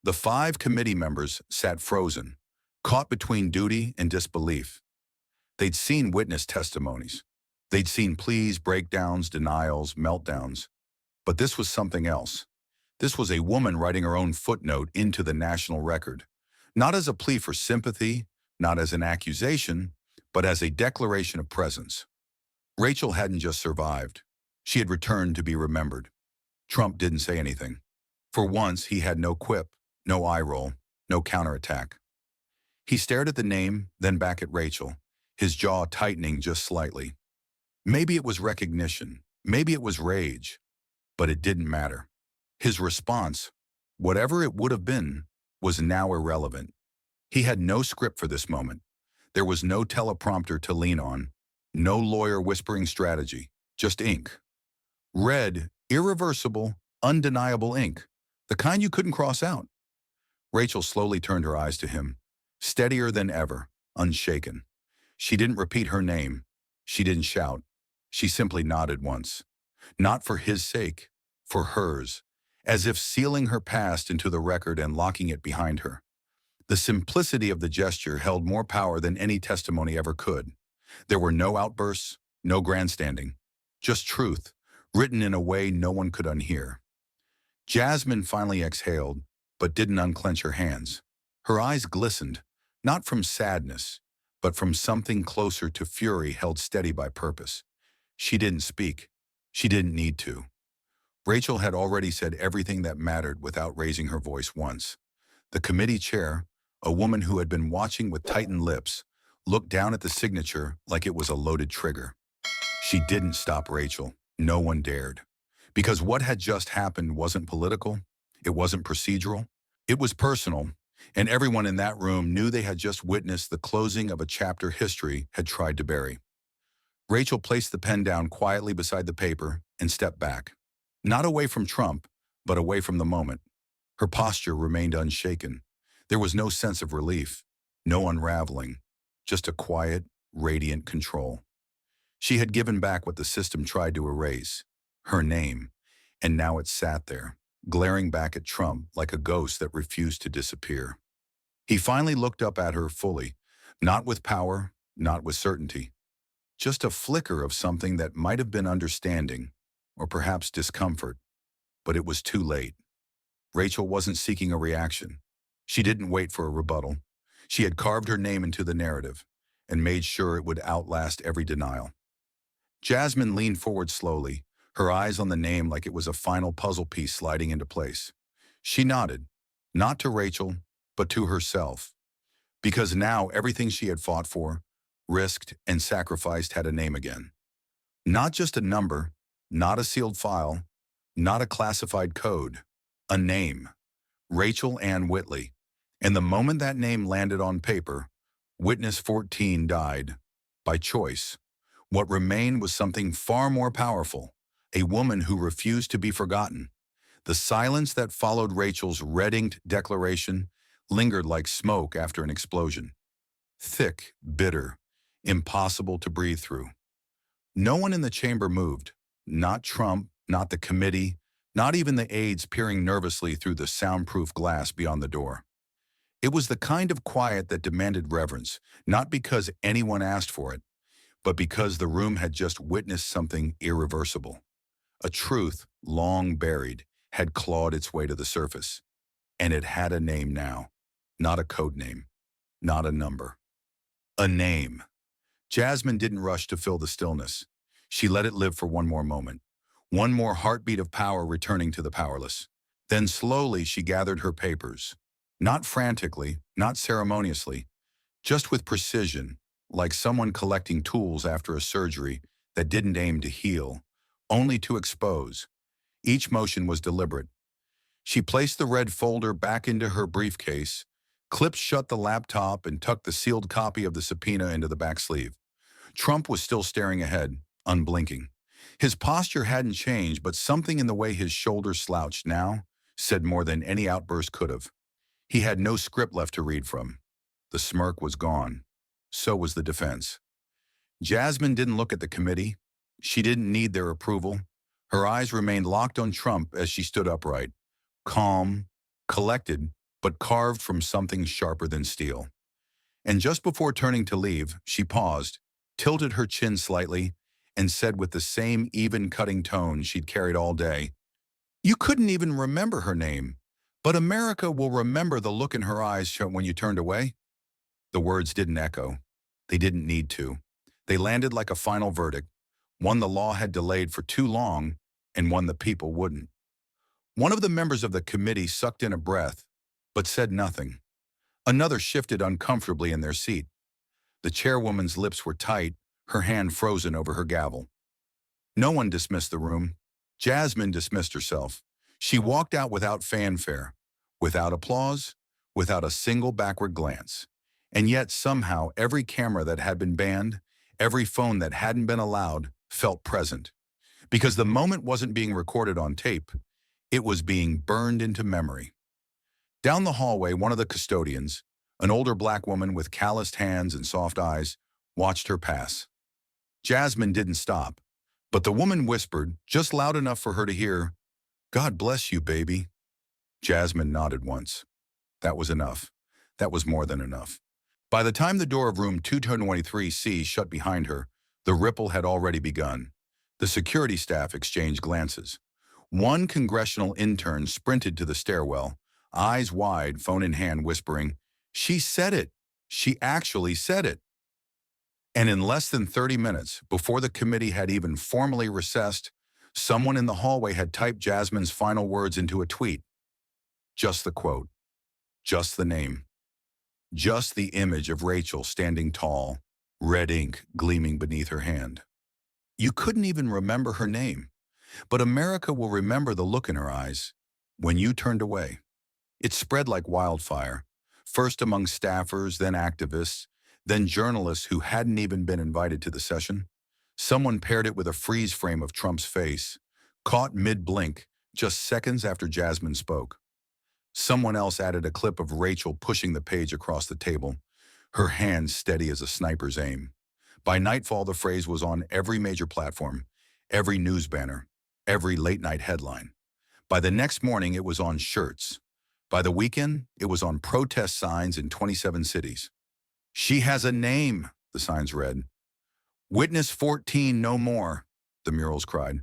S1: The 5 committee members sat frozen, caught between duty and disbelief. They'd seen witness testimonies. They'd seen pleas, breakdowns, denials, meltdowns. But this was something else. This was a woman writing her own footnote into the national record, not as a plea for sympathy, not as an accusation, but as a declaration of presence. Rachel hadn't just survived. She had returned to be remembered. Trump didn't say anything. For once, he had no quip, no eye roll, no counterattack. He stared at the name, then back at Rachel, his jaw tightening just slightly. Maybe it was recognition, maybe it was rage, but it didn't matter. His response, whatever it would have been, was now irrelevant. He had no script for this moment. There was no teleprompter to lean on, no lawyer whispering strategy, just ink. Red, irreversible, undeniable ink, the kind you couldn't cross out. Rachel slowly turned her eyes to him, steadier than ever, unshaken. She didn't repeat her name. She didn't shout. She simply nodded once. Not for his sake, for hers, as if sealing her past into the record and locking it behind her. The simplicity of the gesture held more power than any testimony ever could. There were no outbursts, no grandstanding, just truth, written in a way no one could unhear. Jasmine finally exhaled, but didn't unclench her hands. Her eyes glistened, not from sadness, but from something closer to fury held steady by purpose. She didn't speak. She didn't need to. Rachel had already said everything that mattered without raising her voice once. The committee chair, a woman who had been watching with tightened lips, looked down at the signature like it was a loaded trigger. She didn't stop Rachel. No one dared. Because what had just happened wasn't political, it wasn't procedural, it was personal, and everyone in that room knew they had just witnessed the closing of a chapter history had tried to bury. Rachel placed the pen down quietly beside the paper and stepped back. Not away from Trump, but away from the moment. Her posture remained unshaken. There was no sense of relief, no unraveling, just a quiet, radiant control. She had given back what the system tried to erase, her name, and now it sat there, glaring back at Trump like a ghost that refused to disappear. He finally looked up at her fully, not with power, not with certainty. Just a flicker of something that might have been understanding, or perhaps discomfort, but it was too late. Rachel wasn't seeking a reaction. She didn't wait for a rebuttal. She had carved her name into the narrative and made sure it would outlast every denial. Jasmine leaned forward slowly, her eyes on the name like it was a final puzzle piece sliding into place. She nodded, not to Rachel, but to herself. Because now everything she had fought for, risked, and sacrificed had a name again. Not just a number, not a sealed file, not a classified code. A name. Rachel Ann Whitley. And the moment that name landed on paper, Witness 14 died. By choice. What remained was something far more powerful. A woman who refused to be forgotten. The silence that followed Rachel's red-inked declaration lingered like smoke after an explosion. Thick, bitter, impossible to breathe through. No one in the chamber moved. Not Trump, not the committee, not even the aides peering nervously through the soundproof glass beyond the door. It was the kind of quiet that demanded reverence, not because anyone asked for it, but because the room had just witnessed something irreversible. A truth, long buried, had clawed its way to the surface. And it had a name now. Not a code name. Not a number. A name. Jasmine didn't rush to fill the stillness. She let it live for one more moment. One more heartbeat of power returning to the powerless. Then slowly she gathered her papers. Not frantically, not ceremoniously, just with precision, like someone collecting tools after a surgery that didn't aim to heal, only to expose. Each motion was deliberate. She placed the red folder back into her briefcase, clipped shut the laptop, and tucked the sealed copy of the subpoena into the back sleeve. Trump was still staring ahead, unblinking. His posture hadn't changed, but something in the way his shoulders slouched now said more than any outburst could have. He had no script left to read from. The smirk was gone. So was the defense. Jasmine didn't look at the committee. She didn't need their approval. Her eyes remained locked on Trump as she stood upright, calm, collected, but carved from something sharper than steel. And just before turning to leave, she paused, tilted her chin slightly, and said with the same even-cutting tone she'd carried all day, "You couldn't even remember her name, but America will remember the look in her eyes when you turned away." The words didn't echo. They didn't need to. They landed like a final verdict, one the law had delayed for too long, and one the people wouldn't. One of the members of the committee sucked in a breath, but said nothing. Another shifted uncomfortably in their seat. The chairwoman's lips were tight, her hand frozen over her gavel. No one dismissed the room. Jasmine dismissed herself. She walked out without fanfare, without applause, without a single backward glance. And yet somehow every camera that had been banned, every phone that hadn't been allowed, felt present. Because the moment wasn't being recorded on tape, it was being burned into memory. Down the hallway, one of the custodians, an older black woman with calloused hands and soft eyes, watched her pass. Jasmine didn't stop, but the woman whispered, just loud enough for her to hear, "God bless you, baby." Jasmine nodded once. That was enough. That was more than enough. By the time the door of room 223C shut behind her, the ripple had already begun. The security staff exchanged glances. One congressional intern sprinted to the stairwell, eyes wide, phone in hand, whispering, "She said it. She actually said it." And in less than 30 minutes, before the committee had even formally recessed, someone in the hallway had typed Jasmine's final words into a tweet. Just the quote. Just the name. Just the image of Rachel standing tall, red ink gleaming beneath her hand. You couldn't even remember her name, but America will remember the look in her eyes when you turned away. It spread like wildfire, first among staffers, then activists, then journalists who hadn't even been invited to the session. Someone paired it with a freeze frame of Trump's face, caught mid-blink, just seconds after Jasmine spoke. Someone else added a clip of Rachel pushing the page across the table, her hands steady as a sniper's aim. By nightfall, the phrase was on every major platform, every news banner, every late-night headline. By the next morning, it was on shirts. By the weekend, it was on protest signs in 27 cities. "She has a name," the signs read. "Witness 14, no more," the murals cried.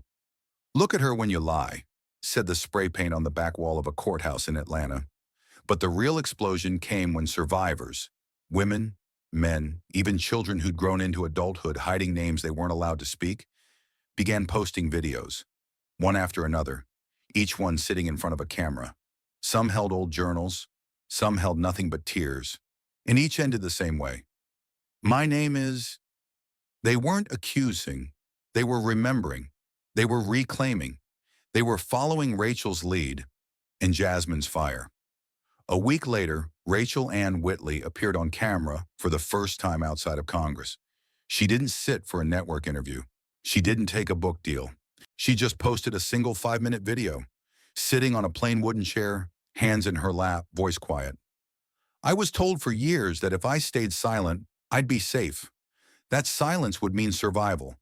S1: "Look at her when you lie," said the spray paint on the back wall of a courthouse in Atlanta. But the real explosion came when survivors, women, men, even children who'd grown into adulthood hiding names they weren't allowed to speak, began posting videos, one after another, each one sitting in front of a camera. Some held old journals, some held nothing but tears, and each ended the same way. "My name is..." They weren't accusing, they were remembering, they were reclaiming, they were following Rachel's lead and Jasmine's fire. A week later, Rachel Ann Whitley appeared on camera for the first time outside of Congress. She didn't sit for a network interview. She didn't take a book deal. She just posted a single 5-minute video, sitting on a plain wooden chair, hands in her lap, voice quiet. "I was told for years that if I stayed silent, I'd be safe. That silence would mean survival.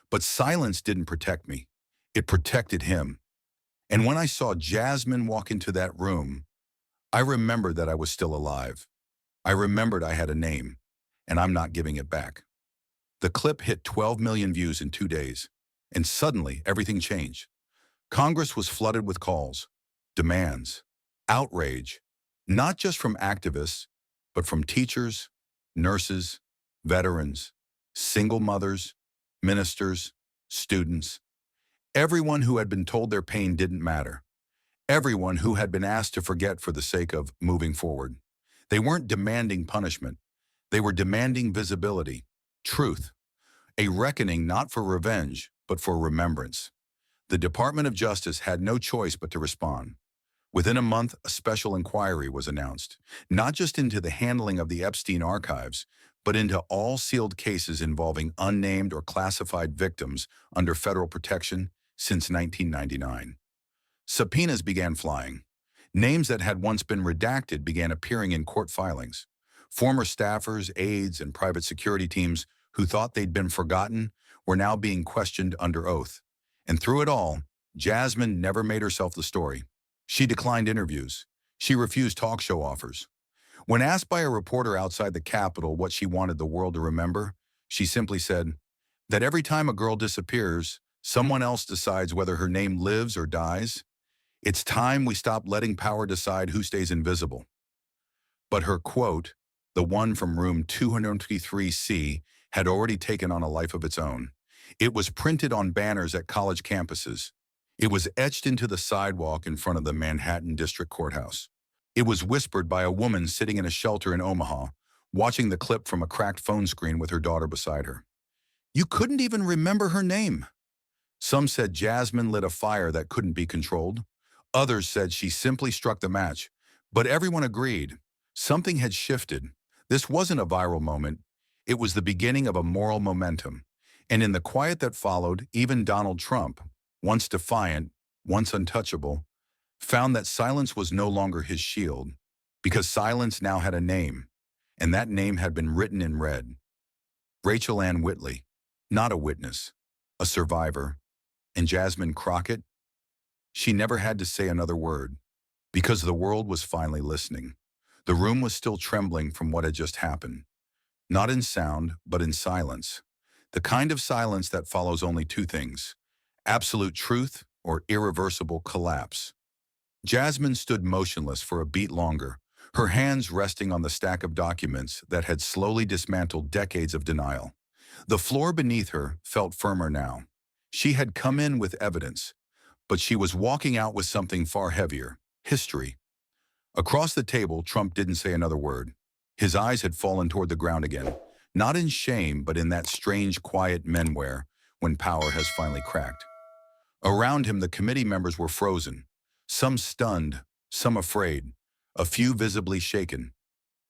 S1: But silence didn't protect me. It protected him. And when I saw Jasmine walk into that room, I remembered that I was still alive. I remembered I had a name, and I'm not giving it back." The clip hit 12 million views in 2 days, and suddenly everything changed. Congress was flooded with calls, demands, outrage, not just from activists, but from teachers, nurses, veterans, single mothers, ministers, students, everyone who had been told their pain didn't matter, everyone who had been asked to forget for the sake of moving forward. They weren't demanding punishment. They were demanding visibility, truth, a reckoning not for revenge, but for remembrance. The Department of Justice had no choice but to respond. Within a month, a special inquiry was announced, not just into the handling of the Epstein archives, but into all sealed cases involving unnamed or classified victims under federal protection since 1999. Subpoenas began flying. Names that had once been redacted began appearing in court filings. Former staffers, aides, and private security teams who thought they'd been forgotten were now being questioned under oath. And through it all, Jasmine never made herself the story. She declined interviews. She refused talk show offers. When asked by a reporter outside the Capitol what she wanted the world to remember, she simply said that every time a girl disappears, someone else decides whether her name lives or dies. It's time we stop letting power decide who stays invisible. But her quote, the one from room 223C, had already taken on a life of its own. It was printed on banners at college campuses. It was etched into the sidewalk in front of the Manhattan District Courthouse. It was whispered by a woman sitting in a shelter in Omaha, watching the clip from a cracked phone screen with her daughter beside her. You couldn't even remember her name. Some said Jasmine lit a fire that couldn't be controlled. Others said she simply struck the match. But everyone agreed. Something had shifted. This wasn't a viral moment. It was the beginning of a moral momentum. And in the quiet that followed, even Donald Trump, once defiant, once untouchable, found that silence was no longer his shield, because silence now had a name, and that name had been written in red. Rachel Ann Whitley, not a witness, a survivor. And Jasmine Crcokett, she never had to say another word, because the world was finally listening. The room was still trembling from what had just happened, not in sound, but in silence. The kind of silence that follows only two things: absolute truth or irreversible collapse. Jasmine stood motionless for a beat longer, her hands resting on the stack of documents that had slowly dismantled decades of denial. The floor beneath her felt firmer now. She had come in with evidence, but she was walking out with something far heavier: history. Across the table, Trump didn't say another word. His eyes had fallen toward the ground again, not in shame, but in that strange, quiet men wear when power has finally cracked. Around him, the committee members were frozen, some stunned, some afraid, a few visibly shaken.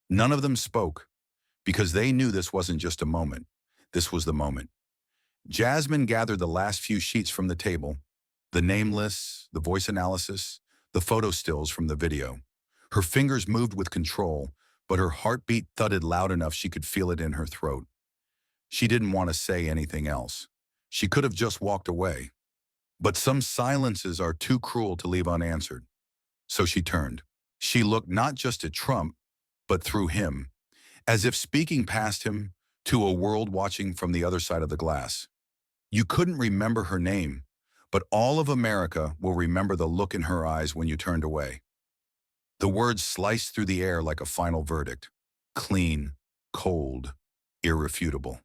S1: None of them spoke, because they knew this wasn't just a moment. This was the moment. Jasmine gathered the last few sheets from the table, the name lists, the voice analysis, the photo stills from the video. Her fingers moved with control, but her heartbeat thudded loud enough she could feel it in her throat. She didn't want to say anything else. She could have just walked away. But some silences are too cruel to leave unanswered. So she turned. She looked not just at Trump, but through him, as if speaking past him to a world watching from the other side of the glass. You couldn't remember her name, but all of America will remember the look in her eyes when you turned away. The words sliced through the air like a final verdict: clean, cold, irrefutable.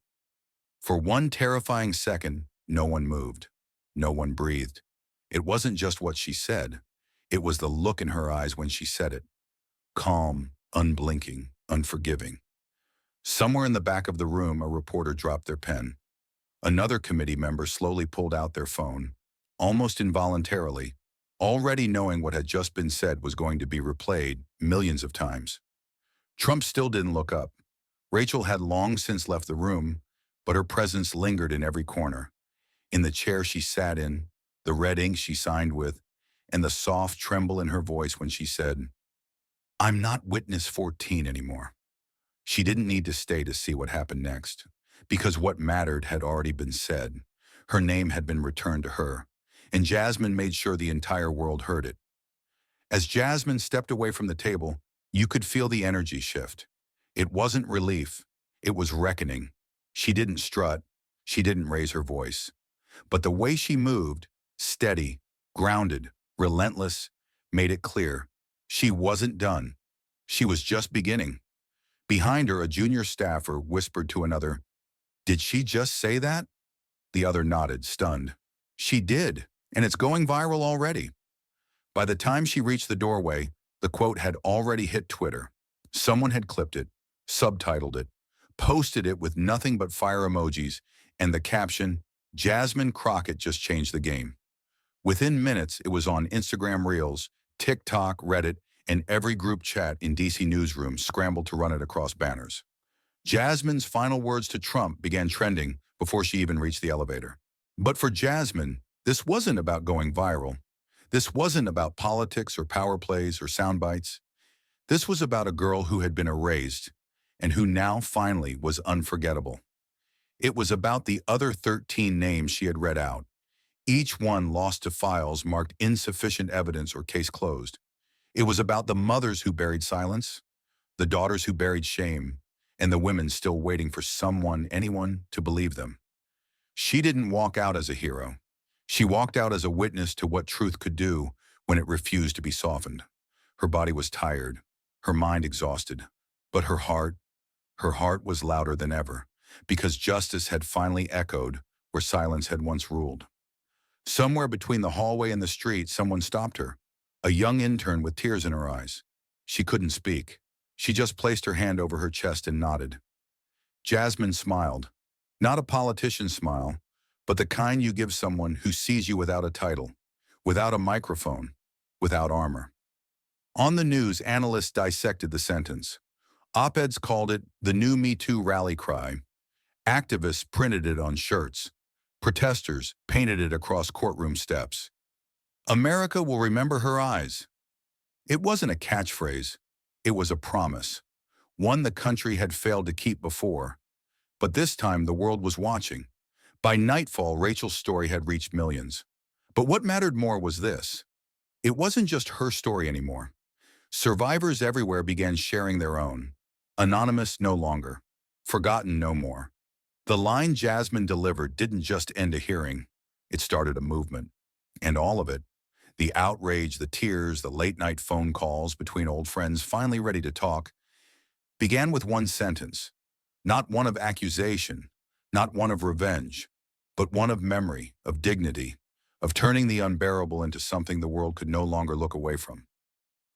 S1: For one terrifying second, no one moved. No one breathed. It wasn't just what she said. It was the look in her eyes when she said it. Calm, unblinking, unforgiving. Somewhere in the back of the room, a reporter dropped their pen. Another committee member slowly pulled out their phone, almost involuntarily, already knowing what had just been said was going to be replayed millions of times. Trump still didn't look up. Rachel had long since left the room, but her presence lingered in every corner. In the chair she sat in, the red ink she signed with, and the soft tremble in her voice when she said, "I'm not witness 14 anymore." She didn't need to stay to see what happened next, because what mattered had already been said. Her name had been returned to her, and Jasmine made sure the entire world heard it. As Jasmine stepped away from the table, you could feel the energy shift. It wasn't relief, it was reckoning. She didn't strut, she didn't raise her voice. But the way she moved, steady, grounded, relentless, made it clear. She wasn't done. She was just beginning. Behind her, a junior staffer whispered to another, "Did she just say that?" The other nodded, stunned. She did, and it's going viral already. By the time she reached the doorway, the quote had already hit Twitter. Someone had clipped it, subtitled it, posted it with nothing but fire emojis, and the caption, "Jasmine Crcokett just changed the game." Within minutes, it was on Instagram Reels, TikTok, Reddit, and every group chat in DC newsrooms scrambled to run it across banners. Jasmine's final words to Trump began trending before she even reached the elevator. But for Jasmine, this wasn't about going viral. This wasn't about politics or power plays or sound bites. This was about a girl who had been erased and who now finally was unforgettable. It was about the other 13 names she had read out, each one lost to files marked insufficient evidence or case closed. It was about the mothers who buried silence, the daughters who buried shame, and the women still waiting for someone, anyone, to believe them. She didn't walk out as a hero. She walked out as a witness to what truth could do when it refused to be softened. Her body was tired, her mind exhausted, but her heart was louder than ever, because justice had finally echoed where silence had once ruled. Somewhere between the hallway and the street, someone stopped her, a young intern with tears in her eyes. She couldn't speak, She just placed her hand over her chest and nodded. Jasmine smiled. Not a politician's smile, but the kind you give someone who sees you without a title, without a microphone, without armor. On the news, analysts dissected the sentence. Op-eds called it the new Me Too rally cry. Activists printed it on shirts. Protesters painted it across courtroom steps. America will remember her eyes. It wasn't a catchphrase. It was a promise. One the country had failed to keep before. But this time the world was watching. By nightfall, Rachel's story had reached millions. But what mattered more was this. It wasn't just her story anymore. Survivors everywhere began sharing their own. Anonymous no longer. Forgotten no more. The line Jasmine delivered didn't just end a hearing. It started a movement. And all of it, the outrage, the tears, the late-night phone calls between old friends finally ready to talk, began with one sentence. Not one of accusation, not one of revenge, but one of memory, of dignity, of turning the unbearable into something the world could no longer look away from.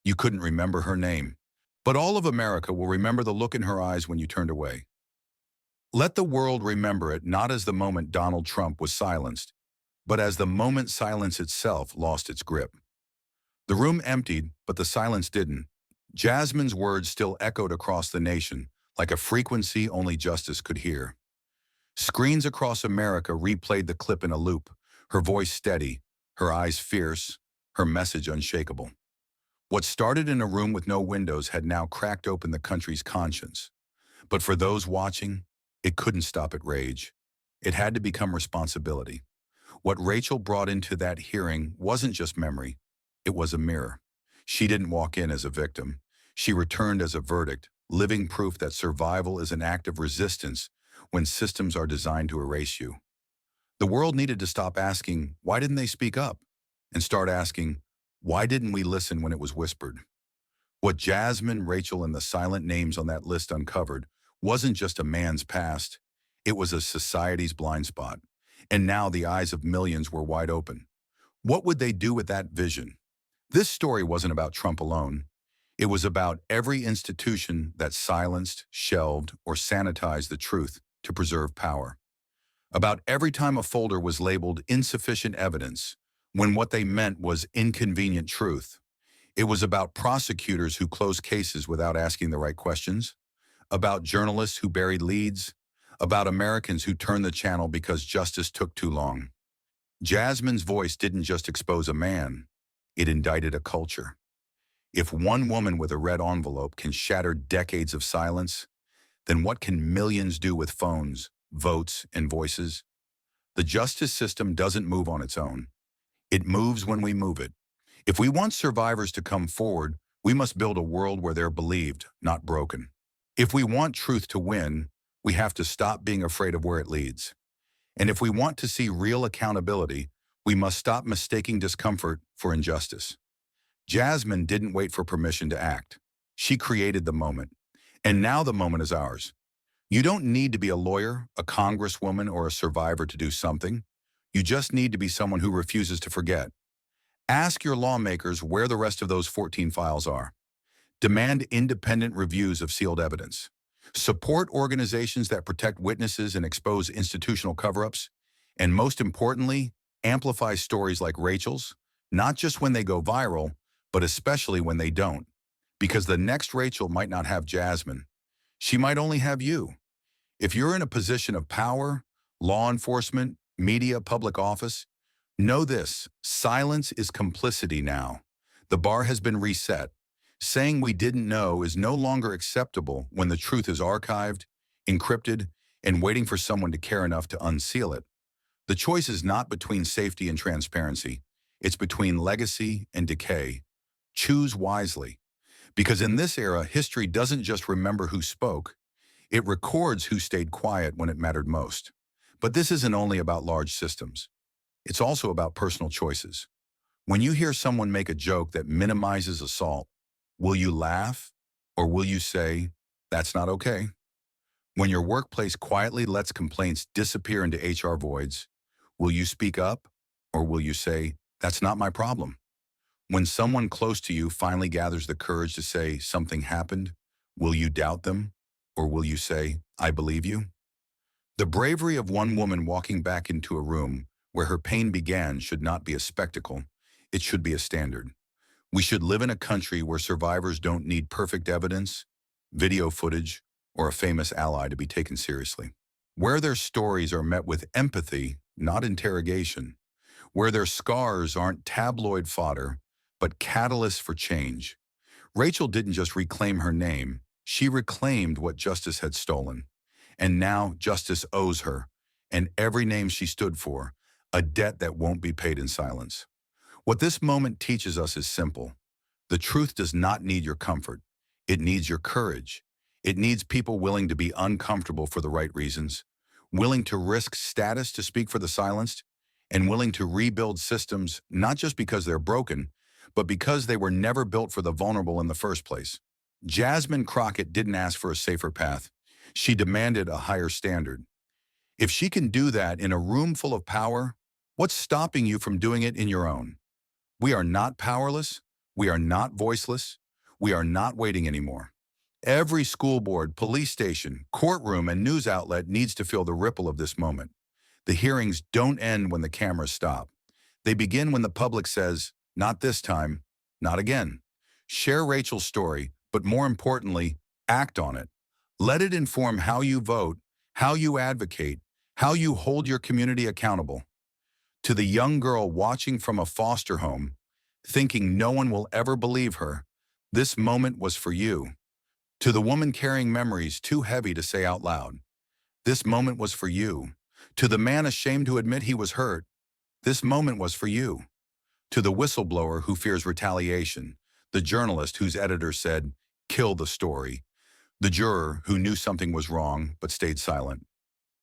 S1: You couldn't remember her name, but all of America will remember the look in her eyes when you turned away. Let the world remember it not as the moment Donald Trump was silenced, but as the moment silence itself lost its grip. The room emptied, but the silence didn't. Jasmine's words still echoed across the nation, like a frequency only justice could hear. Screens across America replayed the clip in a loop, her voice steady, her eyes fierce, her message unshakable. What started in a room with no windows had now cracked open the country's conscience. But for those watching, it couldn't stop at rage. It had to become responsibility. What Rachel brought into that hearing wasn't just memory, it was a mirror. She didn't walk in as a victim. She returned as a verdict, living proof that survival is an act of resistance when systems are designed to erase you. The world needed to stop asking, why didn't they speak up? And start asking, why didn't we listen when it was whispered? What Jasmine, Rachel, and the silent names on that list uncovered wasn't just a man's past, it was a society's blind spot. And now the eyes of millions were wide open. What would they do with that vision? This story wasn't about Trump alone. It was about every institution that silenced, shelved, or sanitized the truth to preserve power. About every time a folder was labeled insufficient evidence, when what they meant was inconvenient truth. It was about prosecutors who closed cases without asking the right questions, about journalists who buried leads, about Americans who turned the channel because justice took too long. Jasmine's voice didn't just expose a man, it indicted a culture. If one woman with a red envelope can shatter decades of silence, then what can millions do with phones, votes, and voices? The justice system doesn't move on its own. It moves when we move it. If we want survivors to come forward, we must build a world where they're believed, not broken. If we want truth to win, we have to stop being afraid of where it leads. And if we want to see real accountability, we must stop mistaking discomfort for injustice. Jasmine didn't wait for permission to act. She created the moment. And now the moment is ours. You don't need to be a lawyer, a congresswoman, or a survivor to do something. You just need to be someone who refuses to forget. Ask your lawmakers where the rest of those 14 files are. Demand independent reviews of sealed evidence. Support organizations that protect witnesses and expose institutional cover-ups. And most importantly, amplify stories like Rachel's, not just when they go viral, but especially when they don't. Because the next Rachel might not have Jasmine. She might only have you. If you're in a position of power, law enforcement, media, public office, know this: silence is complicity now. The bar has been reset. Saying we didn't know is no longer acceptable when the truth is archived, encrypted, and waiting for someone to care enough to unseal it. The choice is not between safety and transparency. It's between legacy and decay. Choose wisely. Because in this era, history doesn't just remember who spoke. It records who stayed quiet when it mattered most. But this isn't only about large systems. It's also about personal choices. When you hear someone make a joke that minimizes assault, will you laugh or will you say, that's not okay? When your workplace quietly lets complaints disappear into HR voids, will you speak up or will you say, that's not my problem? When someone close to you finally gathers the courage to say something happened, Will you doubt them? Or will you say, I believe you? The bravery of one woman walking back into a room where her pain began should not be a spectacle. It should be a standard. We should live in a country where survivors don't need perfect evidence, video footage, or a famous ally to be taken seriously. Where their stories are met with empathy, not interrogation. Where their scars aren't tabloid fodder, but catalysts for change. Rachel didn't just reclaim her name, she reclaimed what justice had stolen. And now justice owes her, and every name she stood for, a debt that won't be paid in silence. What this moment teaches us is simple. The truth does not need your comfort. It needs your courage. It needs people willing to be uncomfortable for the right reasons, willing to risk status to speak for the silenced, and willing to rebuild systems not just because they're broken, but because they were never built for the vulnerable in the first place. Jasmine Crcokett didn't ask for a safer path. She demanded a higher standard. If she can do that in a room full of power, what's stopping you from doing it in your own? We are not powerless. We are not voiceless. We are not waiting anymore. Every school board, police station, courtroom, and news outlet needs to feel the ripple of this moment. The hearings don't end when the cameras stop. They begin when the public says, not this time, not again. Share Rachel's story, but more importantly, act on it. Let it inform how you vote, how you advocate, how you hold your community accountable. To the young girl watching from a foster home, thinking no one will ever believe her, this moment was for you. To the woman carrying memories too heavy to say out loud, this moment was for you. To the man ashamed to admit he was hurt, this moment was for you. To the whistleblower who fears retaliation, the journalist whose editor said, kill the story, the juror who knew something was wrong but stayed silent.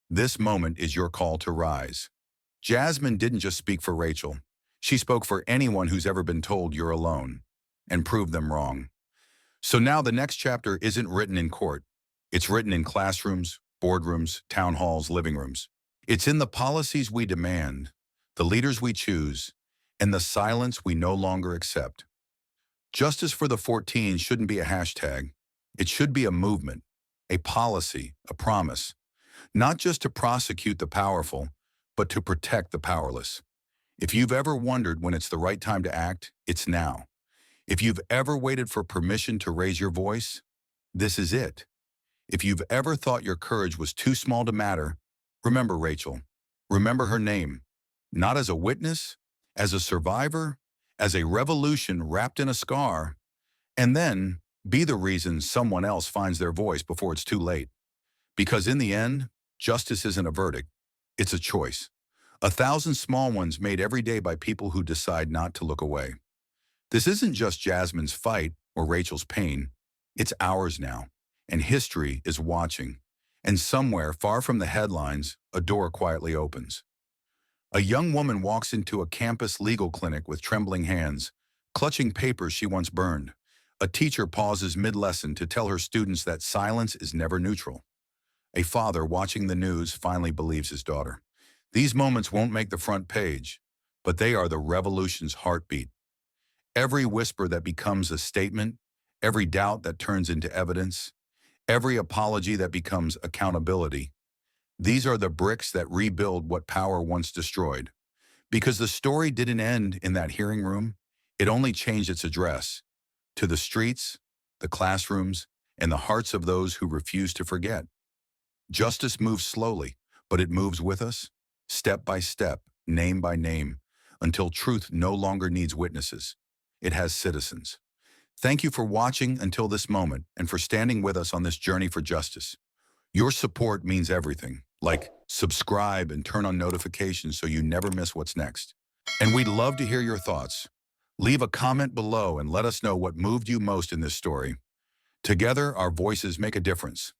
S1: This moment is your call to rise. Jasmine didn't just speak for Rachel. She spoke for anyone who's ever been told you're alone and proved them wrong. So now the next chapter isn't written in court. It's written in classrooms, boardrooms, town halls, living rooms. It's in the policies we demand, the leaders we choose, and the silence we no longer accept. Justice for the 14 shouldn't be a hashtag. It should be a movement, a policy, a promise, not just to prosecute the powerful, but to protect the powerless. If you've ever wondered when it's the right time to act, it's now. If you've ever waited for permission to raise your voice, this is it. If you've ever thought your courage was too small to matter, remember Rachel. Remember her name, not as a witness, as a survivor, as a revolution wrapped in a scar, and then be the reason someone else finds their voice before it's too late. Because in the end, justice isn't a verdict, it's a choice. 1,000 small ones made every day by people who decide not to look away. This isn't just Jasmine's fight or Rachel's pain. It's ours now, and history is watching. And somewhere, far from the headlines, a door quietly opens. A young woman walks into a campus legal clinic with trembling hands, clutching papers she once burned. A teacher pauses mid-lesson to tell her students that silence is never neutral. A father watching the news finally believes his daughter. These moments won't make the front page, but they are the revolution's heartbeat. Every whisper that becomes a statement, every doubt that turns into evidence, every apology that becomes accountability. These are the bricks that rebuild what power once destroyed. Because the story didn't end in that hearing room, it only changed its address to the streets, the classrooms, and the hearts of those who refuse to forget. Justice moves slowly, but it moves with us, step by step, name by name, until truth no longer needs witnesses. It has citizens. Thank you for watching until this moment and for standing with us on this journey for justice. Your support means everything. Like subscribe and turn on notifications so you never miss what's next. And we'd love to hear your thoughts. Leave a comment below and let us know what moved you most in this story. Together, our voices make a difference.